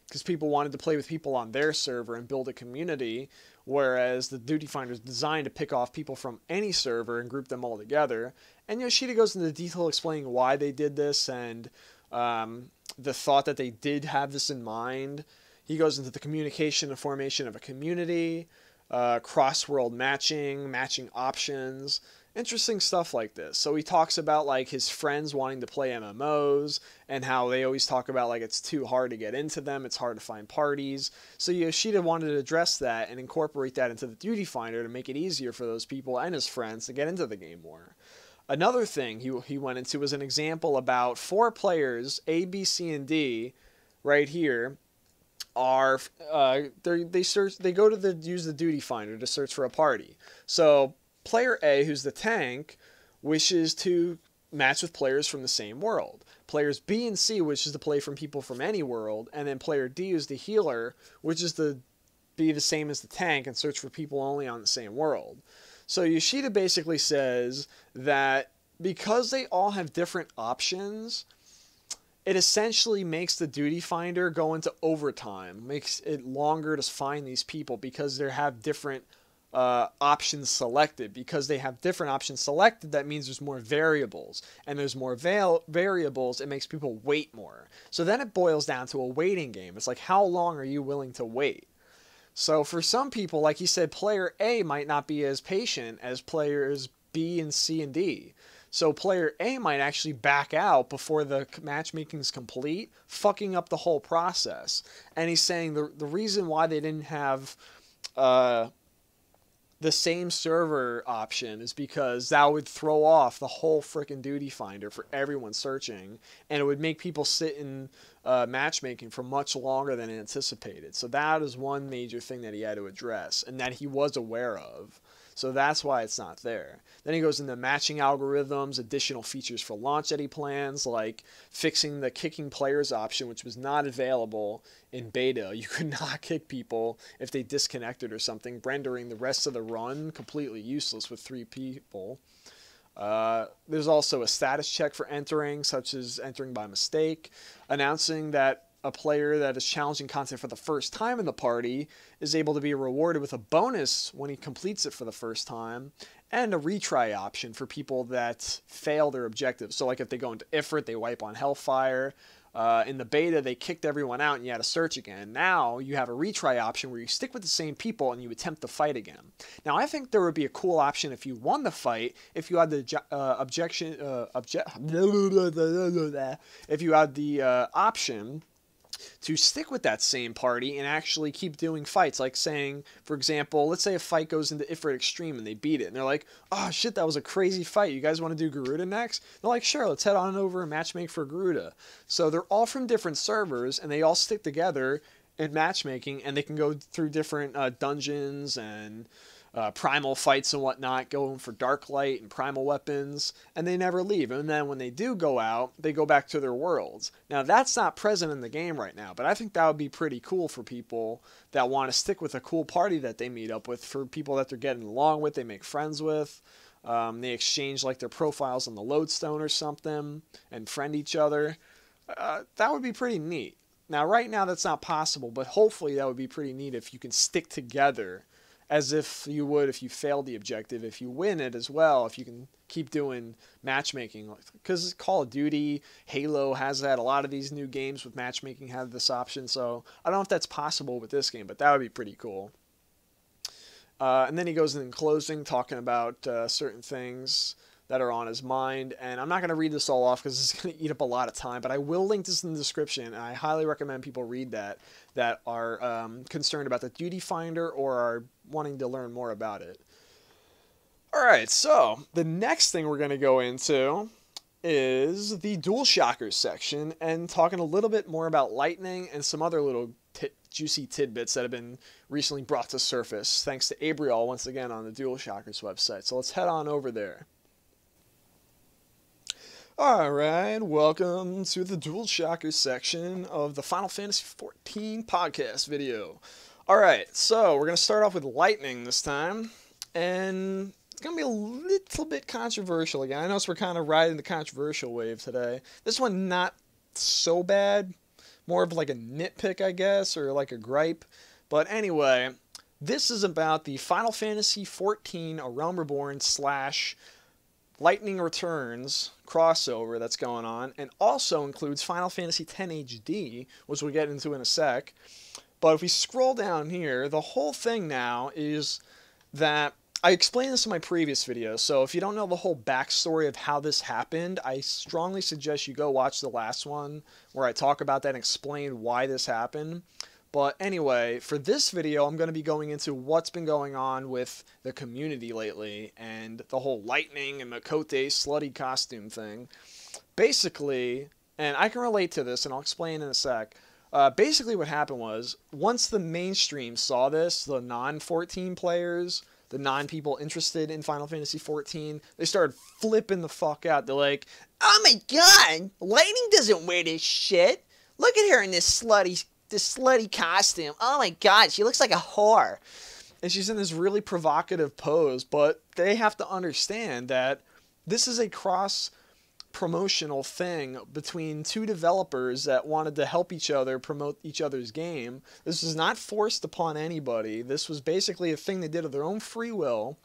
because people wanted to play with people on their server and build a community, whereas the Duty Finder is designed to pick off people from any server and group them all together. And Yoshida goes into detail explaining why they did this and the thought that they did have this in mind. He goes into the communication and formation of a community, cross-world matching options, interesting stuff like this. So he talks about like his friends wanting to play MMOs and how they always talk about like it's too hard to get into them, it's hard to find parties. So Yoshida wanted to address that and incorporate that into the Duty Finder to make it easier for those people and his friends to get into the game more. Another thing he went into was an example about 4 players, A, B, C, and D, right here, are they go to use the Duty Finder to search for a party. So player A, who's the tank, wishes to match with players from the same world. Players B and C wishes to play from people from any world, and then player D, who's the healer, wishes to be the same as the tank and search for people only on the same world. So Yoshida basically says that because they all have different options, it essentially makes the Duty Finder go into overtime, makes it longer to find these people because they have different options selected. Because they have different options selected, that means there's more variables. And there's more variables, it makes people wait more. So then it boils down to a waiting game. It's like, how long are you willing to wait? So for some people, like he said, player A might not be as patient as players B and C and D. So player A might actually back out before the matchmaking is complete, fucking up the whole process. And he's saying the reason why they didn't have the same server option is because that would throw off the whole frickin' Duty Finder for everyone searching, and it would make people sit in matchmaking for much longer than anticipated. So that is one major thing that he had to address, and that he was aware of. So that's why it's not there. Then he goes into matching algorithms, additional features for launch that he plans, like fixing the kicking players option, which was not available in beta. You could not kick people if they disconnected or something, rendering the rest of the run completely useless with 3 people. There's also a status check for entering, such as entering by mistake, announcing that a player that is challenging content for the first time in the party is able to be rewarded with a bonus when he completes it for the first time, and a retry option for people that fail their objectives. So like if they go into Ifrit, they wipe on Hellfire. In the beta, they kicked everyone out and you had to search again. Now you have a retry option where you stick with the same people and you attempt to fight again. Now I think there would be a cool option if you won the fight, if you had the option to stick with that same party and actually keep doing fights. Like saying, for example, let's say a fight goes into Ifrit Extreme and they beat it. And they're like, oh shit, that was a crazy fight. You guys want to do Garuda next? They're like, sure, let's head on over and matchmake for Garuda. So they're all from different servers and they all stick together in matchmaking, and they can go through different dungeons and primal fights and whatnot, going for dark light and primal weapons, and they never leave. And then when they do go out, they go back to their worlds. Now that's not present in the game right now, but I think that would be pretty cool for people that want to stick with a cool party that they meet up with, for people that they're getting along with, they make friends with. They exchange like their profiles on the lodestone or something and friend each other. That would be pretty neat. Now right now that's not possible, but hopefully that would be pretty neat if you can stick together as if you would if you failed the objective. If you win it as well, if you can keep doing matchmaking, because Call of Duty, Halo has that. A lot of these new games with matchmaking have this option, so I don't know if that's possible with this game, but that would be pretty cool. And then he goes in closing, talking about certain things that are on his mind, and I'm not going to read this all off because it's going to eat up a lot of time, but I will link this in the description, and I highly recommend people read that are concerned about the Duty Finder or are wanting to learn more about it. Alright, so the next thing we're going to go into is the DualShockers section, and talking a little bit more about Lightning and some other little juicy tidbits that have been recently brought to surface, thanks to Abriel once again on the DualShockers website. So let's head on over there. Alright, welcome to the DualShockers section of the Final Fantasy XIV podcast video. Alright, so we're going to start off with Lightning this time, and it's going to be a little bit controversial again. I know we're kind of riding the controversial wave today. This one not so bad, more of like a nitpick, I guess, or like a gripe. But anyway, this is about the Final Fantasy XIV A Realm Reborn / Lightning Returns crossover that's going on, and also includes Final Fantasy X HD, which we'll get into in a sec. But if we scroll down here, the whole thing now is that I explained this in my previous video, so if you don't know the whole backstory of how this happened, I strongly suggest you go watch the last one where I talk about that and explain why this happened. But anyway, for this video, I'm going to be going into what's been going on with the community lately and the whole Lightning and Miqo'te slutty costume thing. Basically, and I can relate to this and I'll explain in a sec, basically what happened was, once the mainstream saw this, the non-14 players, the non-people interested in Final Fantasy XIV, they started flipping the fuck out. They're like, oh my god, Lightning doesn't wear this shit. Look at her in this slutty costume. Oh my god, she looks like a whore. And she's in this really provocative pose, but they have to understand that this is a cross-promotional thing between two developers that wanted to help each other promote each other's game. This was not forced upon anybody. This was basically a thing they did of their own free will,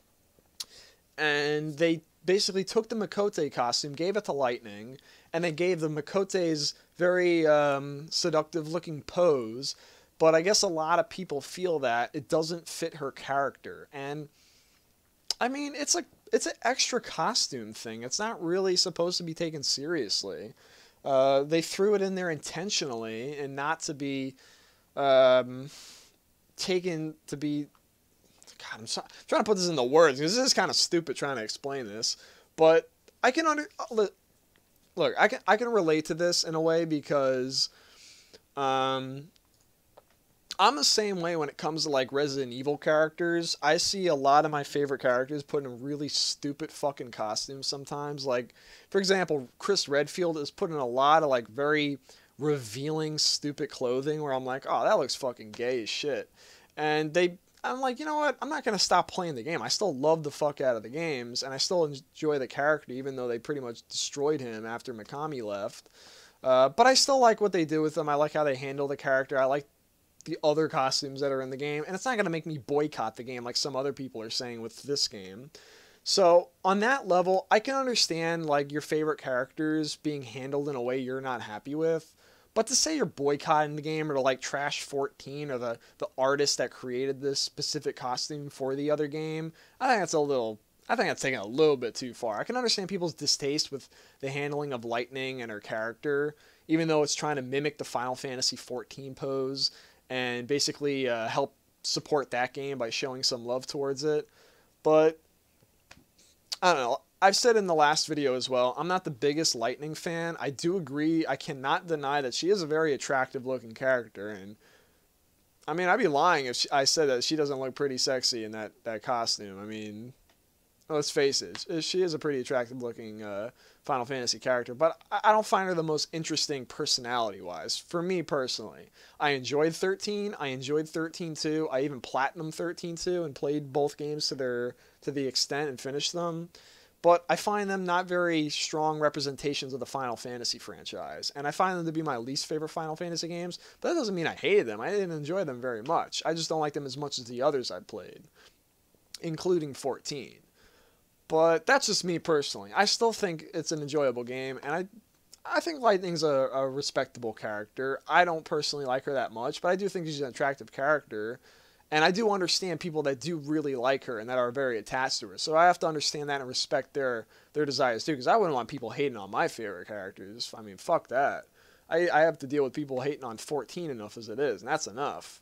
and they basically took the Miqo'te costume, gave it to Lightning, and they gave the Miqo'te's very seductive-looking pose, but I guess a lot of people feel that it doesn't fit her character. And I mean, it's an extra costume thing. It's not really supposed to be taken seriously. They threw it in there intentionally and not to be taken to be... God, I'm trying to put this into words because this is kind of stupid trying to explain this, but I can look, I can relate to this in a way because I'm the same way when it comes to like Resident Evil characters. I see a lot of my favorite characters put in really stupid fucking costumes sometimes. Like, for example, Chris Redfield is put in a lot of like very revealing stupid clothing where I'm like, oh, that looks fucking gay as shit. And I'm like, you know what? I'm not going to stop playing the game. I still love the fuck out of the games, and I still enjoy the character, even though they pretty much destroyed him after Mikami left. But I still like what they do with them. I like how they handle the character. I like the other costumes that are in the game, and it's not going to make me boycott the game like some other people are saying with this game. So, on that level, I can understand like your favorite characters being handled in a way you're not happy with. But to say you're boycotting the game or to like trash 14 or the artist that created this specific costume for the other game, I think that's taking a little bit too far. I can understand people's distaste with the handling of Lightning and her character, even though it's trying to mimic the Final Fantasy XIV pose and basically help support that game by showing some love towards it. But I don't know. I've said in the last video as well, I'm not the biggest Lightning fan. I do agree, I cannot deny that she is a very attractive looking character, and I mean, I'd be lying if I said that she doesn't look pretty sexy in that costume. I mean, let's face it, she is a pretty attractive looking Final Fantasy character, but I don't find her the most interesting personality-wise, for me personally. I enjoyed 13, I enjoyed 13-2, I even Platinum 13-2 and played both games to the extent and finished them. But I find them not very strong representations of the Final Fantasy franchise. And I find them to be my least favorite Final Fantasy games. But that doesn't mean I hated them. I didn't enjoy them very much. I just don't like them as much as the others I've played. including 14. But that's just me personally. I still think it's an enjoyable game, and I think Lightning's a respectable character. I don't personally like her that much, but I do think she's an attractive character. And I do understand people that do really like her and that are very attached to her. So I have to understand that and respect their desires too, because I wouldn't want people hating on my favorite characters. I mean, fuck that. I have to deal with people hating on 14 enough as it is, and that's enough.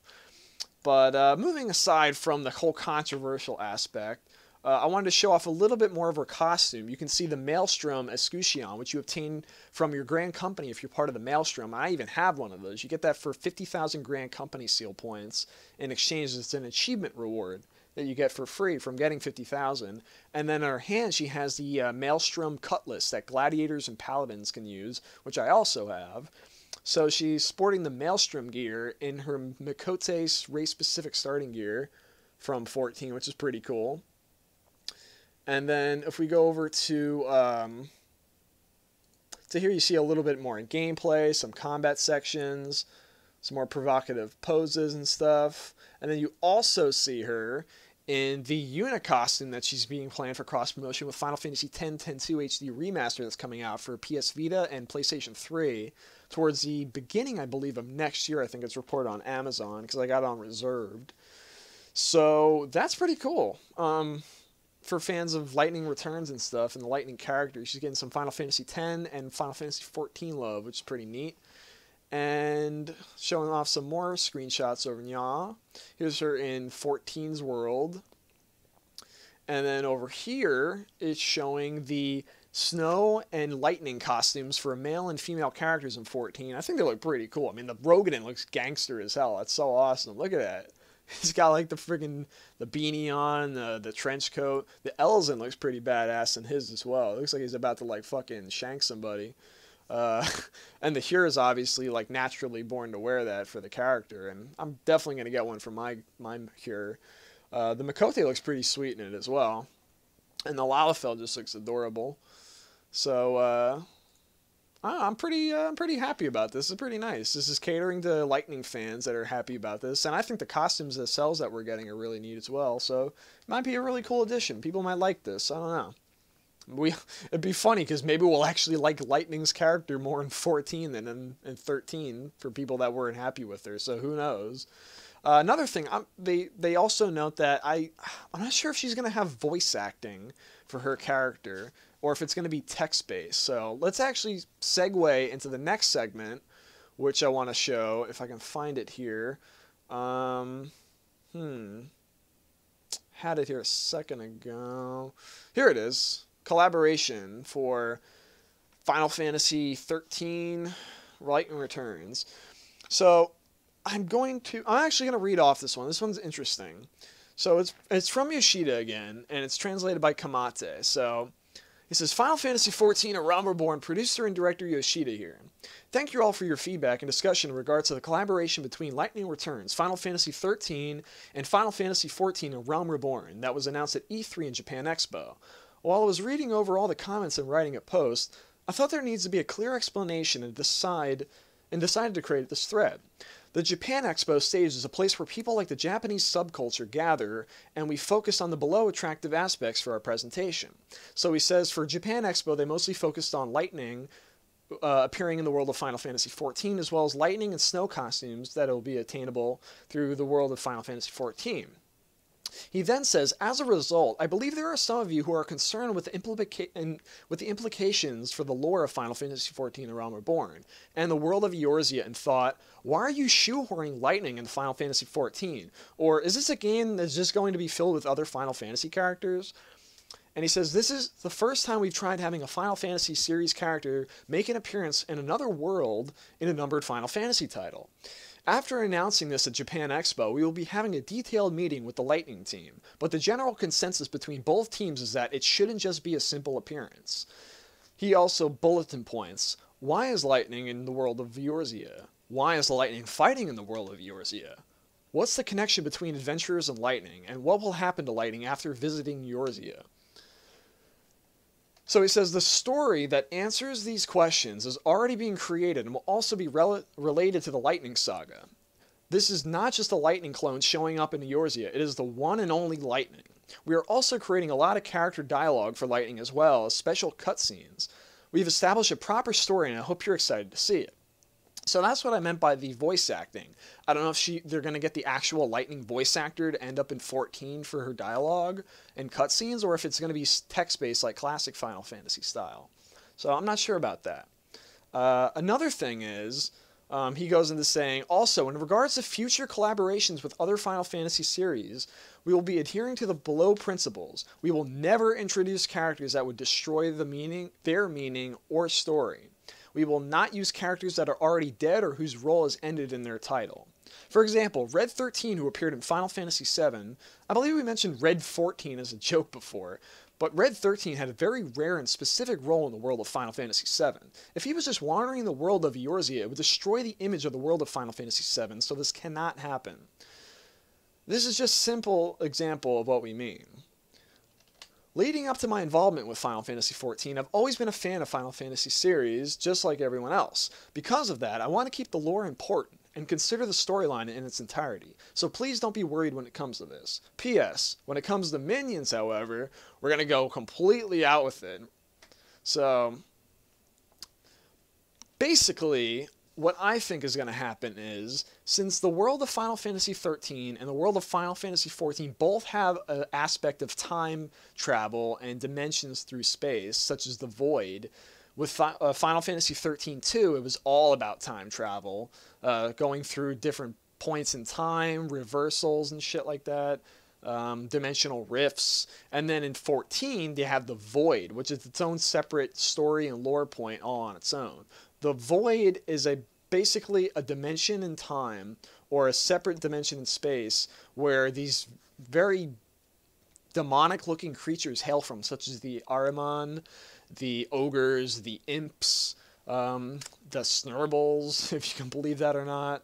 But moving aside from the whole controversial aspect, I wanted to show off a little bit more of her costume. You can see the Maelstrom Escutcheon, which you obtain from your Grand Company if you're part of the Maelstrom. I even have one of those. You get that for 50,000 Grand Company seal points. In exchange, it's an achievement reward that you get for free from getting 50,000. And then in her hand, she has the Maelstrom Cutlass that gladiators and paladins can use, which I also have. So she's sporting the Maelstrom gear in her Miqo'te race-specific starting gear from 14, which is pretty cool. And then if we go over to here, you see a little bit more in gameplay, some combat sections, some more provocative poses and stuff. And then you also see her in the unit costume that she's being planned for cross-promotion with Final Fantasy X-10-2 HD Remaster that's coming out for PS Vita and PlayStation 3 towards the beginning, I believe, of next year. I think it's reported on Amazon because I got it on reserved. So that's pretty cool. For fans of Lightning Returns and stuff, and the Lightning character, she's getting some Final Fantasy X and Final Fantasy XIV love, which is pretty neat. And showing off some more screenshots over here. Here's her in 14's world. And then over here, it's showing the snow and lightning costumes for male and female characters in 14. I think they look pretty cool. I mean, the Rogueden looks gangster as hell. That's so awesome. Look at that. He's got like the beanie on, the trench coat. The Eorzean looks pretty badass in his as well. It looks like he's about to like fucking shank somebody. And the Hyur is obviously like naturally born to wear that for the character, and I'm definitely gonna get one for my Hyur. The Miqo'te looks pretty sweet in it as well, and the Lalafell just looks adorable. So I'm pretty happy about this. It's pretty nice. This is catering to Lightning fans that are happy about this, and I think the costumes themselves that we're getting are really neat as well. So it might be a really cool addition. People might like this. I don't know. It'd be funny because maybe we'll actually like Lightning's character more in 14 than in 13 for people that weren't happy with her. So who knows? Another thing, they also note that I'm not sure if she's gonna have voice acting for her character, or if it's going to be text-based. So let's actually segue into the next segment, which I want to show, if I can find it here. Had it here a second ago. Here it is. Collaboration for Final Fantasy XIII Lightning Returns. So I'm actually going to read off this one. This one's interesting. So it's from Yoshida again, and it's translated by Kamate. So he says, Final Fantasy XIV, A Realm Reborn, producer and director Yoshida here. Thank you all for your feedback and discussion in regards to the collaboration between Lightning Returns, Final Fantasy XIII, and Final Fantasy XIV, A Realm Reborn that was announced at E3 and Japan Expo. While I was reading over all the comments and writing a post, I thought there needs to be a clear explanation and decided to create this thread. The Japan Expo stage is a place where people like the Japanese subculture gather, and we focus on the below attractive aspects for our presentation. So he says for Japan Expo, they mostly focused on Lightning appearing in the world of Final Fantasy XIV, as well as lightning and snow costumes that will be attainable through the world of Final Fantasy XIV. He then says, as a result, I believe there are some of you who are concerned with the implications for the lore of Final Fantasy XIV, A Realm Reborn, and the world of Eorzea, and thought, why are you shoehorning lightning in Final Fantasy XIV? Or is this a game that's just going to be filled with other Final Fantasy characters? And he says, this is the first time we've tried having a Final Fantasy series character make an appearance in another world in a numbered Final Fantasy title. After announcing this at Japan Expo, we will be having a detailed meeting with the Lightning team, but the general consensus between both teams is that it shouldn't just be a simple appearance. He also bulletin points, why is Lightning in the world of Eorzea? Why is Lightning fighting in the world of Eorzea? What's the connection between adventurers and Lightning, and what will happen to Lightning after visiting Eorzea? So he says the story that answers these questions is already being created and will also be related to the Lightning Saga. This is not just a Lightning clone showing up in Eorzea, it is the one and only Lightning. We are also creating a lot of character dialogue for Lightning as well as special cutscenes. We've established a proper story and I hope you're excited to see it. So that's what I meant by the voice acting. I don't know if they're going to get the actual Lightning voice actor to end up in 14 for her dialogue and cutscenes, or if it's going to be text-based like classic Final Fantasy style. So I'm not sure about that. Another thing is, he goes into saying, also, in regards to future collaborations with other Final Fantasy series, we will be adhering to the below principles. We will never introduce characters that would destroy their meaning or story. We will not use characters that are already dead or whose role is ended in their title. For example, Red 13, who appeared in Final Fantasy VII, I believe we mentioned Red 14 as a joke before, but Red 13 had a very rare and specific role in the world of Final Fantasy VII. If he was just wandering the world of Eorzea, it would destroy the image of the world of Final Fantasy VII, so this cannot happen. This is just a simple example of what we mean. Leading up to my involvement with Final Fantasy XIV, I've always been a fan of Final Fantasy series, just like everyone else. Because of that, I want to keep the lore important and consider the storyline in its entirety. So please don't be worried when it comes to this. P.S. When it comes to minions, however, we're going to go completely out with it. So, basically, what I think is going to happen is, since the world of Final Fantasy XIII and the world of Final Fantasy XIV both have an aspect of time travel and dimensions through space, such as the Void, with Final Fantasy XIII too, it was all about time travel, going through different points in time, reversals and shit like that, dimensional rifts. And then in 14, they have the Void, which is its own separate story and lore point all on its own. The Void is basically a dimension in time, or a separate dimension in space, where these very demonic-looking creatures hail from, such as the Ahriman, the ogres, the imps, the snurbles, if you can believe that or not,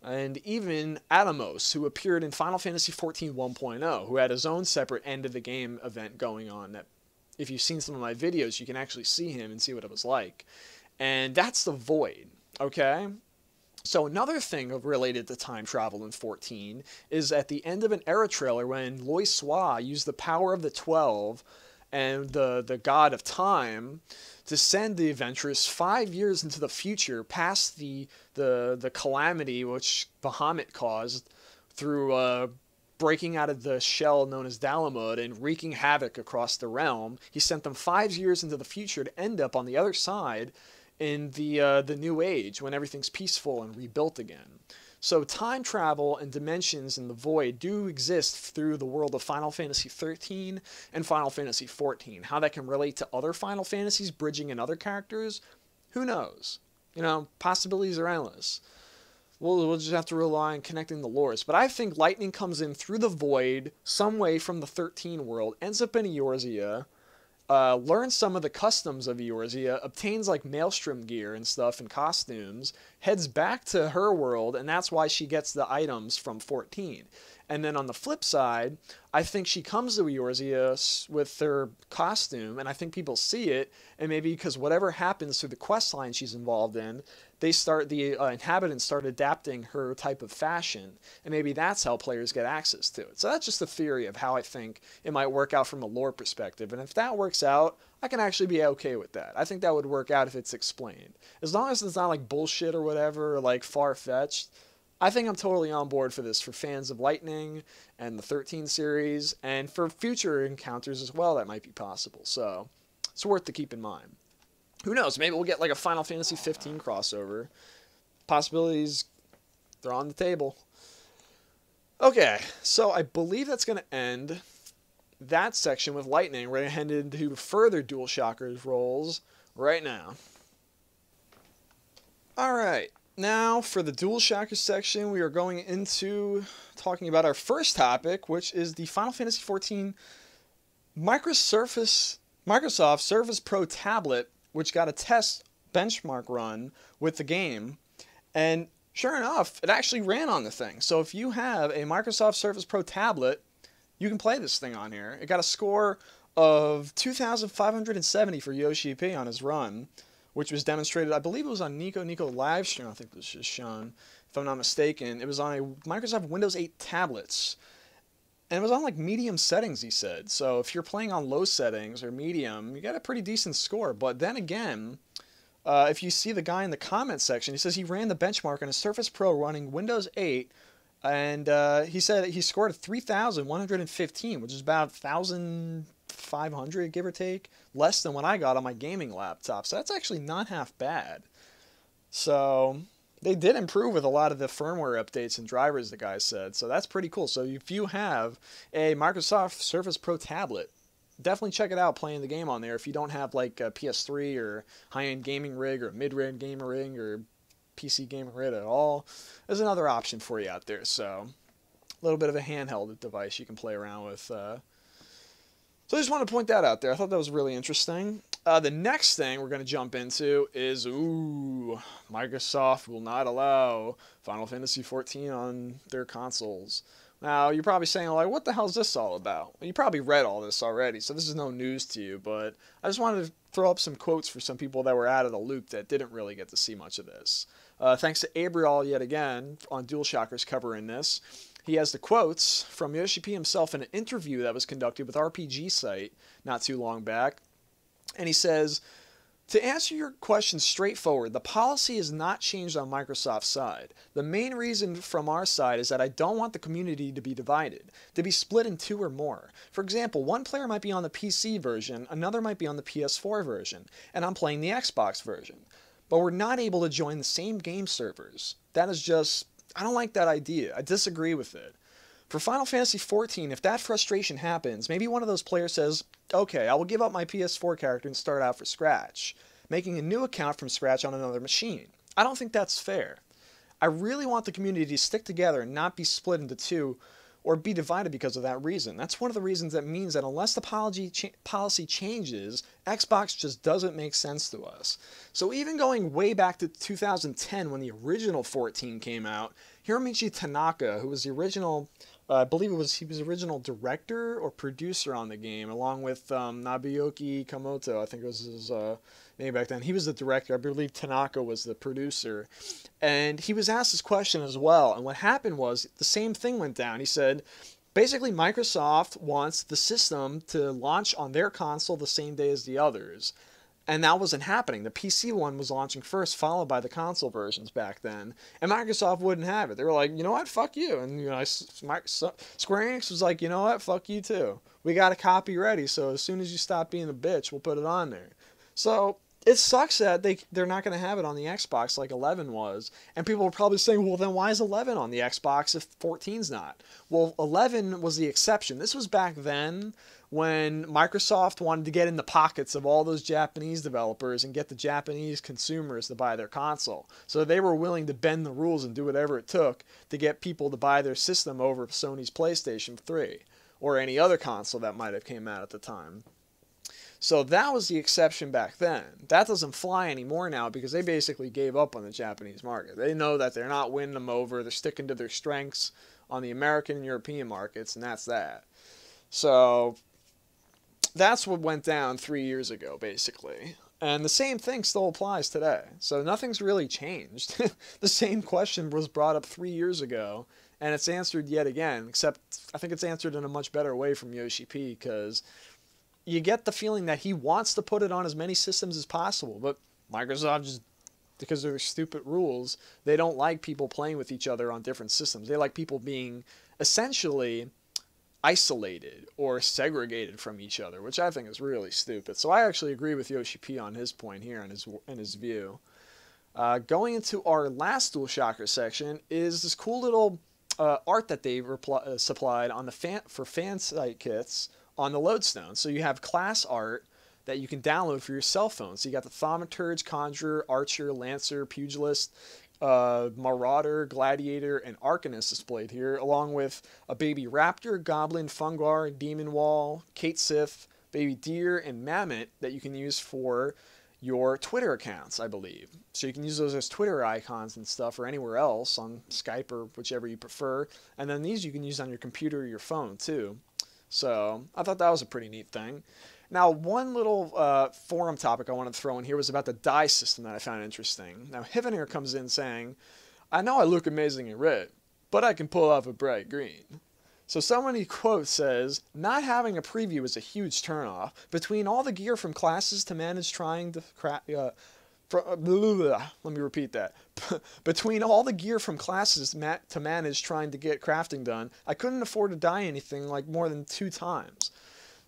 and even Atomos, who appeared in Final Fantasy XIV 1.0, who had his own separate end-of-the-game event going on that, if you've seen some of my videos, you can actually see him and see what it was like. And that's the Void, okay? So another thing related to time travel in 14 is at the end of an era trailer when Loi Swa used the power of the 12 and the god of time to send the adventurers 5 years into the future past the calamity which Bahamut caused through breaking out of the shell known as Dalamud and wreaking havoc across the realm. He sent them 5 years into the future to end up on the other side in the New Age, when everything's peaceful and rebuilt again. So time travel and dimensions in the Void do exist through the world of Final Fantasy XIII and Final Fantasy XIV. How that can relate to other Final Fantasies, bridging in other characters, who knows? You know, possibilities are endless. We'll just have to rely on connecting the lores. But I think Lightning comes in through the Void, some way from the 13 world, ends up in Eorzea, learns some of the customs of Eorzea, obtains like Maelstrom gear and stuff and costumes, heads back to her world, and that's why she gets the items from 14. And then on the flip side, I think she comes to Eorzea with her costume, and I think people see it, and maybe because whatever happens through the quest line she's involved in, the inhabitants start adapting her type of fashion, and maybe that's how players get access to it. So that's just a theory of how I think it might work out from a lore perspective, and if that works out, I can actually be okay with that. I think that would work out if it's explained. As long as it's not like bullshit or whatever, or like far-fetched, I think I'm totally on board for this, for fans of Lightning and the 13 series, and for future encounters as well that might be possible. So it's worth to keep in mind. Who knows? Maybe we'll get like a Final Fantasy 15 crossover. Possibilities, they're on the table. Okay, so I believe that's going to end that section with Lightning. We're going to head into further DualShockers roles right now. Alright, now for the DualShockers section, we are going into talking about our first topic, which is the Final Fantasy XIV Microsoft Surface Pro tablet, which got a test benchmark run with the game, and sure enough, it actually ran on the thing. So if you have a Microsoft Surface Pro tablet, you can play this thing on here. It got a score of 2,570 for Yoshi P on his run, which was demonstrated, I believe it was on Nico livestream, I think it was just shown, if I'm not mistaken. It was on a Microsoft Windows 8 tablets. And it was on like medium settings, he said. So if you're playing on low settings or medium, you got a pretty decent score. But then again, if you see the guy in the comment section, he says he ran the benchmark on a Surface Pro running Windows 8, and he said he scored a 3,115, which is about 1,500, give or take, less than what I got on my gaming laptop. So that's actually not half bad. So they did improve with a lot of the firmware updates and drivers, the guy said. So that's pretty cool. So if you have a Microsoft Surface Pro tablet, definitely check it out playing the game on there. If you don't have like a PS3 or high-end gaming rig or mid-range gaming rig or PC gaming rig at all, there's another option for you out there. So a little bit of a handheld device you can play around with. So I just want to point that out there. I thought that was really interesting. The next thing we're going to jump into is, Microsoft will not allow Final Fantasy XIV on their consoles. Now, you're probably saying, like, what the hell is this all about? Well, you probably read all this already, so this is no news to you, but I just wanted to throw up some quotes for some people that were out of the loop that didn't really get to see much of this. Thanks to Abriel yet again on DualShockers covering this. He has the quotes from Yoshi P himself in an interview that was conducted with RPG Site not too long back. And he says, to answer your question straightforward, the policy is not changed on Microsoft's side. The main reason from our side is that I don't want the community to be divided, to be split in two or more. For example, one player might be on the PC version, another might be on the PS4 version, and I'm playing the Xbox version. But we're not able to join the same game servers. That is just, I don't like that idea. I disagree with it. For Final Fantasy XIV, if that frustration happens, maybe one of those players says, okay, I will give up my PS4 character and start out from scratch, making a new account from scratch on another machine. I don't think that's fair. I really want the community to stick together and not be split into two or be divided because of that reason. That's one of the reasons that means that unless the policy changes, Xbox just doesn't make sense to us. So even going way back to 2010 when the original 14 came out, Hiromichi Tanaka, who was the original, I believe he was the original director or producer on the game, along with Nobuyuki Kamoto, I think it was his name back then. He was the director. I believe Tanaka was the producer. And he was asked this question as well. And what happened was the same thing went down. He said, basically, Microsoft wants the system to launch on their console the same day as the others. And that wasn't happening. The PC one was launching first, followed by the console versions back then. And Microsoft wouldn't have it. They were like, you know what, fuck you. And Square-Enix was like, you know what, fuck you too. We got a copy ready, so as soon as you stop being a bitch, we'll put it on there. So it sucks that they're not going to have it on the Xbox like 11 was. And people were probably saying, well, then why is 11 on the Xbox if 14's not? Well, 11 was the exception. This was back then when Microsoft wanted to get in the pockets of all those Japanese developers and get the Japanese consumers to buy their console. So they were willing to bend the rules and do whatever it took to get people to buy their system over Sony's PlayStation 3 or any other console that might have came out at the time. So that was the exception back then. That doesn't fly anymore now because they basically gave up on the Japanese market. They know that they're not winning them over. They're sticking to their strengths on the American and European markets, and that's that. So that's what went down 3 years ago, basically. And the same thing still applies today. So nothing's really changed. The same question was brought up 3 years ago, and it's answered yet again, except I think it's answered in a much better way from Yoshi P, because you get the feeling that he wants to put it on as many systems as possible, but Microsoft just, because of their stupid rules, they don't like people playing with each other on different systems. They like people being essentially isolated or segregated from each other, which I think is really stupid. So I actually agree with Yoshi P on his point here in his view. Going into our last DualShocker section is this cool little art that they supplied on the for fan site kits on the Lodestone. So you have class art that you can download for your cell phone. So you got the Thaumaturge, Conjurer, Archer, Lancer, Pugilist, Marauder, Gladiator, and Arcanist displayed here, along with a baby Raptor, Goblin, Fungar, Demon Wall, Kate Sith, baby Deer, and Mammoth that you can use for your Twitter accounts, I believe. So you can use those as Twitter icons and stuff, or anywhere else on Skype or whichever you prefer. And then these you can use on your computer or your phone too. So I thought that was a pretty neat thing. Now, one little forum topic I wanted to throw in here was about the dye system that I found interesting. Now, Hivenir comes in saying, I know I look amazing in red, but I can pull off a bright green. So somebody quote says, not having a preview is a huge turnoff. Between all the gear from classes to manage trying to let me repeat that. Between all the gear from classes to manage trying to get crafting done, I couldn't afford to dye anything like more than 2 times.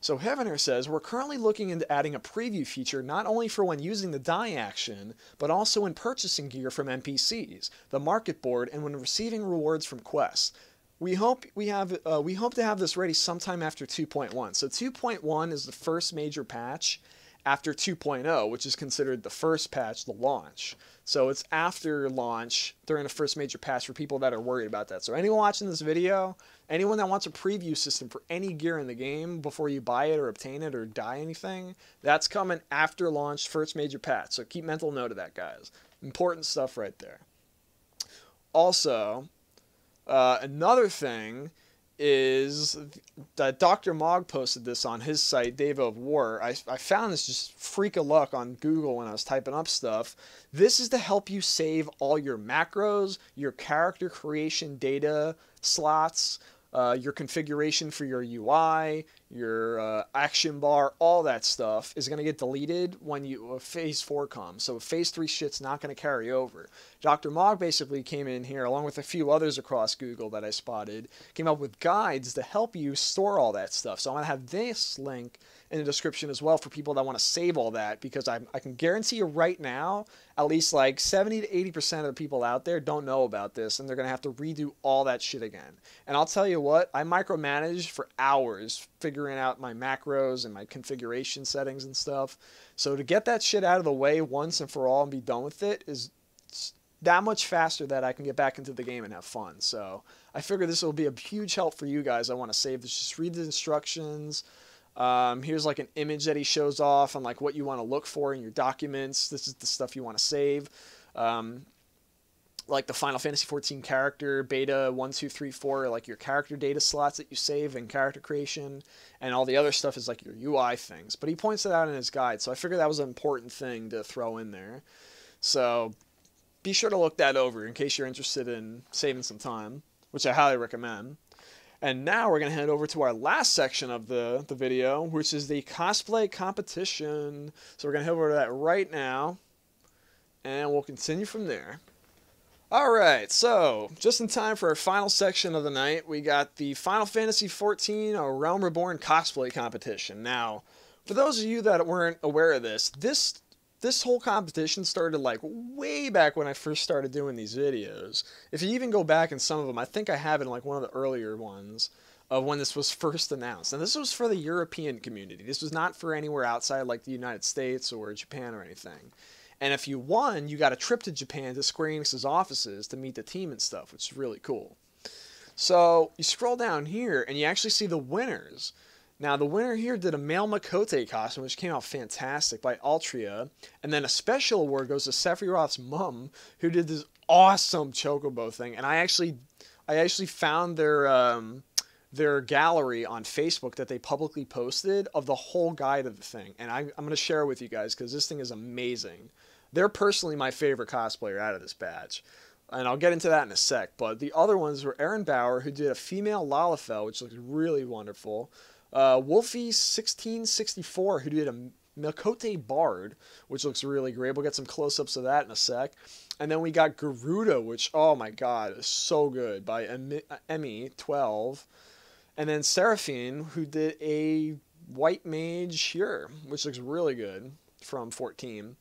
So Heavener says, we're currently looking into adding a preview feature not only for when using the dye action, but also in purchasing gear from NPCs, the market board, and when receiving rewards from quests. We hope to have this ready sometime after 2.1. So 2.1 is the first major patch after 2.0, which is considered the first patch, the launch. So it's after launch during the first major patch for people that are worried about that. So anyone watching this video, anyone that wants a preview system for any gear in the game before you buy it or obtain it or dye anything, that's coming after launch, first major patch. So keep mental note of that, guys. Important stuff right there. Also, another thing is that Dr. Mog posted this on his site, Dave of War. I found this just freak of luck on Google when I was typing up stuff. This is to help you save all your macros, your character creation data slots, your configuration for your UI, your action bar, all that stuff is going to get deleted when Phase 4 comes. So Phase 3 shit's not going to carry over. Dr. Mog basically came in here, along with a few others across Google that I spotted, came up with guides to help you store all that stuff. So I'm going to have this link in the description as well for people that want to save all that, because I can guarantee you right now, at least like 70 to 80% of the people out there don't know about this, and they're going to have to redo all that shit again. And I'll tell you what, I micromanaged for hours figuring out my macros and my configuration settings and stuff. So to get that shit out of the way once and for all and be done with it is that much faster that I can get back into the game and have fun. So I figure this will be a huge help for you guys. I want to save this. Just read the instructions. Here's like an image that he shows off on like what you want to look for in your documents. This is the stuff you want to save. Like the Final Fantasy XIV character beta 1, 2, 3, 4, like your character data slots that you save and character creation, and all the other stuff is like your UI things. But he points it out in his guide, so I figured that was an important thing to throw in there. So be sure to look that over in case you're interested in saving some time, which I highly recommend. And now we're going to head over to our last section of the video, which is the cosplay competition. So we're going to head over to that right now, and we'll continue from there. Alright, so just in time for our final section of the night, we got the Final Fantasy XIV Realm Reborn cosplay competition. Now, for those of you that weren't aware of this whole competition started like way back when I first started doing these videos. If you even go back in some of them, I think I have it in like one of the earlier ones of when this was first announced. And this was for the European community. This was not for anywhere outside like the United States or Japan or anything. And if you won, you got a trip to Japan to Square Enix's offices to meet the team and stuff, which is really cool. So you scroll down here and you actually see the winners. Now, the winner here did a male Makote costume, which came out fantastic, by ul'dah. And then a special award goes to Sephiroth's mom, who did this awesome chocobo thing. And I actually found their gallery on Facebook that they publicly posted of the whole guide of the thing. And I'm going to share it with you guys because this thing is amazing. They're personally my favorite cosplayer out of this batch. And I'll get into that in a sec. But the other ones were Aaron Bauer, who did a female Lalafell, which looks really wonderful. Wolfie1664, who did a Makote Bard, which looks really great. We'll get some close-ups of that in a sec. And then we got Garuda, which, oh my god, is so good, by Emmy12. And then Seraphine, who did a White Mage here, which looks really good, from 14.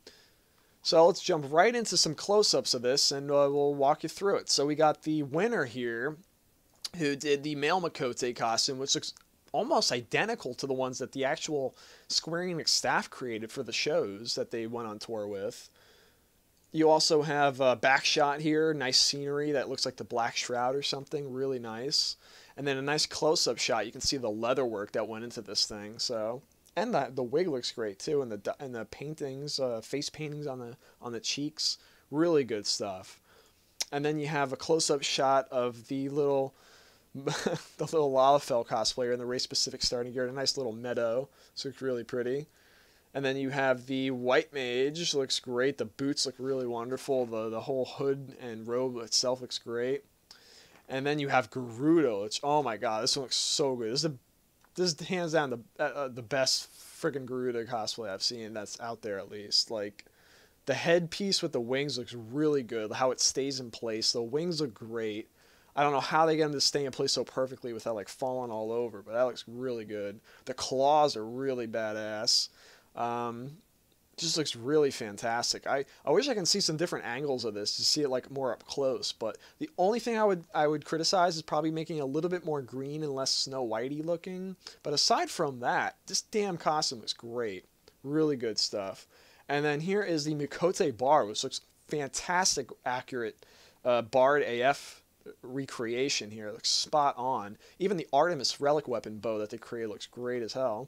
So let's jump right into some close-ups of this, and we'll walk you through it. So we got the winner here, who did the male Makote costume, which looks almost identical to the ones that the actual Square Enix staff created for the shows that they went on tour with. You also have a back shot here, nice scenery that looks like the Black Shroud or something, really nice. And then a nice close-up shot, you can see the leather work that went into this thing. So, and the wig looks great too, and the paintings, face paintings on the cheeks, really good stuff. And then you have a close-up shot of the little Lalafell cosplayer in the race-specific starting gear, a nice little meadow, so it's really pretty. And then you have the White Mage, looks great. The boots look really wonderful. The whole hood and robe itself looks great. And then you have Garuda, which, oh my god, this one looks so good. This is hands down the best freaking Garuda cosplay I've seen that's out there, at least. Like, the headpiece with the wings looks really good. How it stays in place. The wings look great. I don't know how they get them to stay in place so perfectly without like falling all over, but that looks really good. The claws are really badass. Just looks really fantastic. I wish I can see some different angles of this to see it like more up close, but the only thing I would criticize is probably making it a little bit more green and less Snow Whitey looking. But aside from that, this damn costume looks great. Really good stuff. And then here is the Mikote bar, which looks fantastic, accurate Bard AF recreation here. It looks spot on. Even the Artemis relic weapon bow that they created looks great as hell.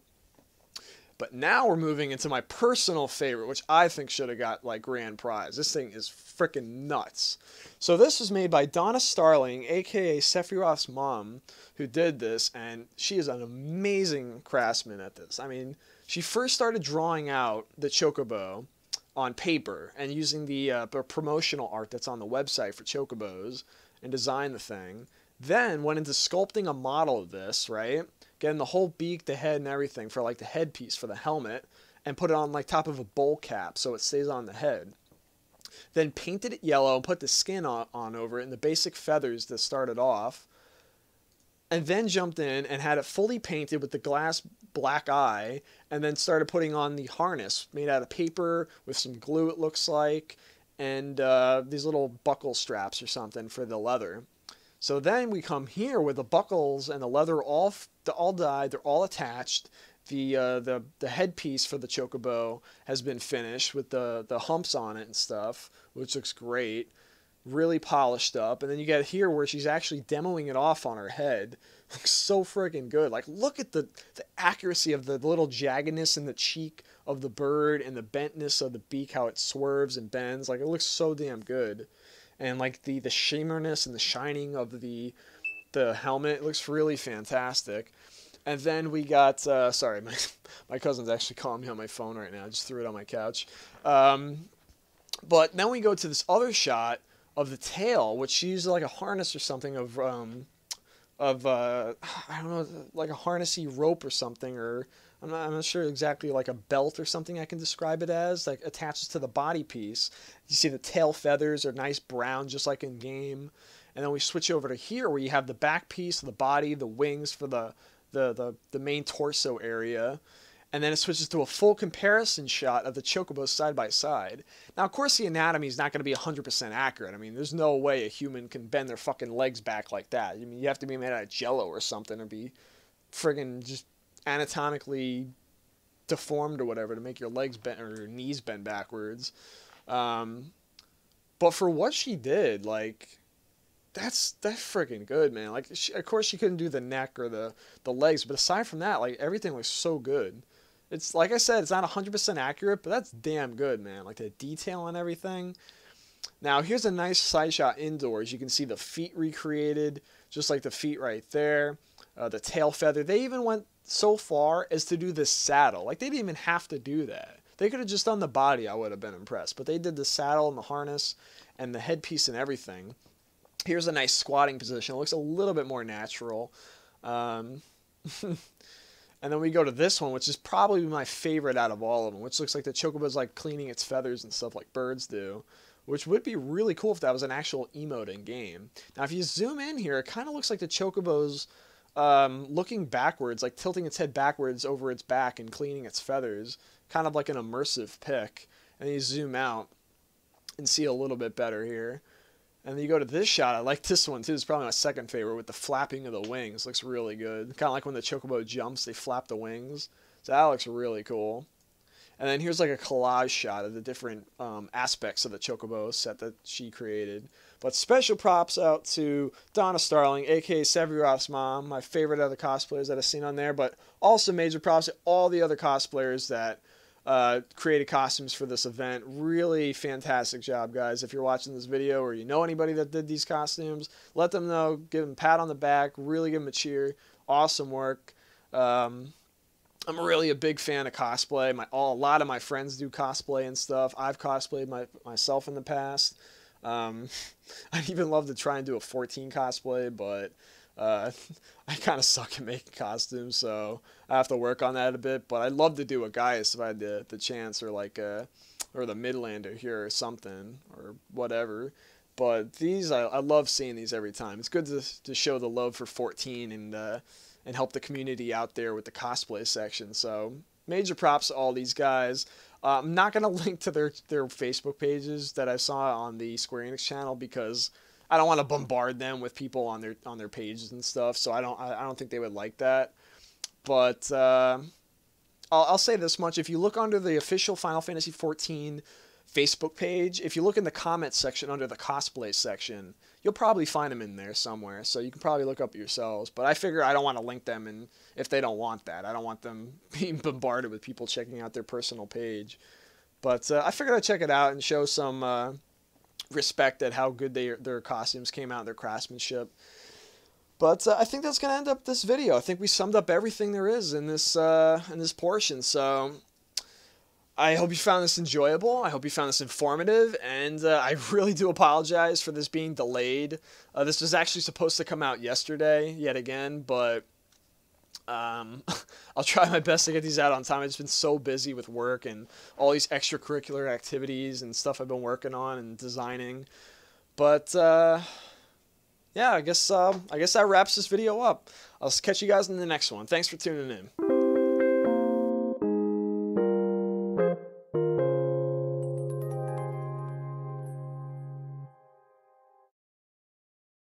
But now we're moving into my personal favorite, which I think should have got like grand prize. This thing is freaking nuts. So this was made by Donna Starling, aka Sephiroth's mom, who did this, and she is an amazing craftsman at this. I mean, she first started drawing out the Chocobo on paper and using the promotional art that's on the website for Chocobos and designed the thing. Then went into sculpting a model of this, right? Getting the whole beak, the head, and everything for like the headpiece for the helmet, and put it on like top of a bowl cap so it stays on the head. Then painted it yellow and put the skin on over it and the basic feathers that started off. And then jumped in and had it fully painted with the glass black eye, and then started putting on the harness made out of paper with some glue, it looks like, and these little buckle straps or something for the leather. So then we come here with the buckles and the leather all dyed, they're all attached. The headpiece for the Chocobo has been finished with the humps on it and stuff, which looks great. Really polished up. And then you get here where she's actually demoing it off on her head. Looks so freaking good. Like, look at the accuracy of the little jaggedness in the cheek of the bird and the bentness of the beak, how it swerves and bends. Like, it looks so damn good. And like the shimmerness and the shining of the helmet, it looks really fantastic. And then we got sorry, my cousin's actually calling me on my phone right now. I just threw it on my couch. But then we go to this other shot of the tail, which she used like a harness or something of I don't know, like a harnessy rope or something, or I'm not sure exactly, like a belt or something I can describe it as, like attaches to the body piece. You see the tail feathers are nice brown, just like in game. And then we switch over to here where you have the back piece, the body, the wings for the main torso area. And then it switches to a full comparison shot of the Chocobos side by side. Now, of course, the anatomy is not going to be 100% accurate. I mean, there's no way a human can bend their fucking legs back like that. I mean, you have to be made out of jello or something, or be friggin' just anatomically deformed or whatever to make your legs bend or your knees bend backwards. But for what she did, like, that's freaking good, man. Like, of course she couldn't do the neck or the legs, but aside from that, like, everything was so good. It's like I said, it's not 100% accurate, but that's damn good, man. Like the detail and everything. Now, here's a nice side shot indoors. You can see the feet recreated, just like the feet right there. The tail feather. They even went so far as to do this saddle. Like, they didn't even have to do that. They could have just done the body, I would have been impressed. But they did the saddle and the harness and the headpiece and everything. Here's a nice squatting position. It looks a little bit more natural. And then we go to this one, which is probably my favorite out of all of them, which looks like the Chocobo's like cleaning its feathers and stuff like birds do, which would be really cool if that was an actual emote in game. Now, if you zoom in here, it kind of looks like the Chocobo's looking backwards, like tilting its head backwards over its back and cleaning its feathers, kind of like an immersive pic. And then you zoom out and see a little bit better here. And then you go to this shot. I like this one too. It's probably my second favorite with the flapping of the wings. Looks really good. Kind of like when the Chocobo jumps, they flap the wings. So that looks really cool. And then here's like a collage shot of the different aspects of the Chocobo set that she created. But special props out to Donna Starling, aka Sephiroth's mom, my favorite other cosplayers that I've seen on there. But also major props to all the other cosplayers that created costumes for this event. Really fantastic job, guys. If you're watching this video or you know anybody that did these costumes, let them know. Give them a pat on the back. Really give them a cheer. Awesome work. I'm really a big fan of cosplay. A lot of my friends do cosplay and stuff. I've cosplayed myself in the past. I'd even love to try and do a 14 cosplay, but I kind of suck at making costumes, so I have to work on that a bit. But I'd love to do a Gaius if I had the chance, or like or the Midlander here or something, or whatever. But these, I love seeing these every time. It's good to show the love for 14 and help the community out there with the cosplay section. So major props to all these guys. I'm not going to link to their Facebook pages that I saw on the Square-Enix channel because I don't want to bombard them with people on their pages and stuff. So I don't think they would like that. But I'll say this much: if you look under the official Final Fantasy XIV Facebook page, if you look in the comments section under the cosplay section, you'll probably find them in there somewhere. So you can probably look up yourselves. But I figure I don't want to link them, and if they don't want that, I don't want them being bombarded with people checking out their personal page. But I figured I'd check it out and show some respect at how good their costumes came out, their craftsmanship. But I think that's going to end up this video. I think we summed up everything there is in this portion. So I hope you found this enjoyable. I hope you found this informative, and I really do apologize for this being delayed. This was actually supposed to come out yesterday, yet again, but I'll try my best to get these out on time. I've just been so busy with work and all these extracurricular activities and stuff I've been working on and designing. But yeah, I guess that wraps this video up. I'll catch you guys in the next one. Thanks for tuning in.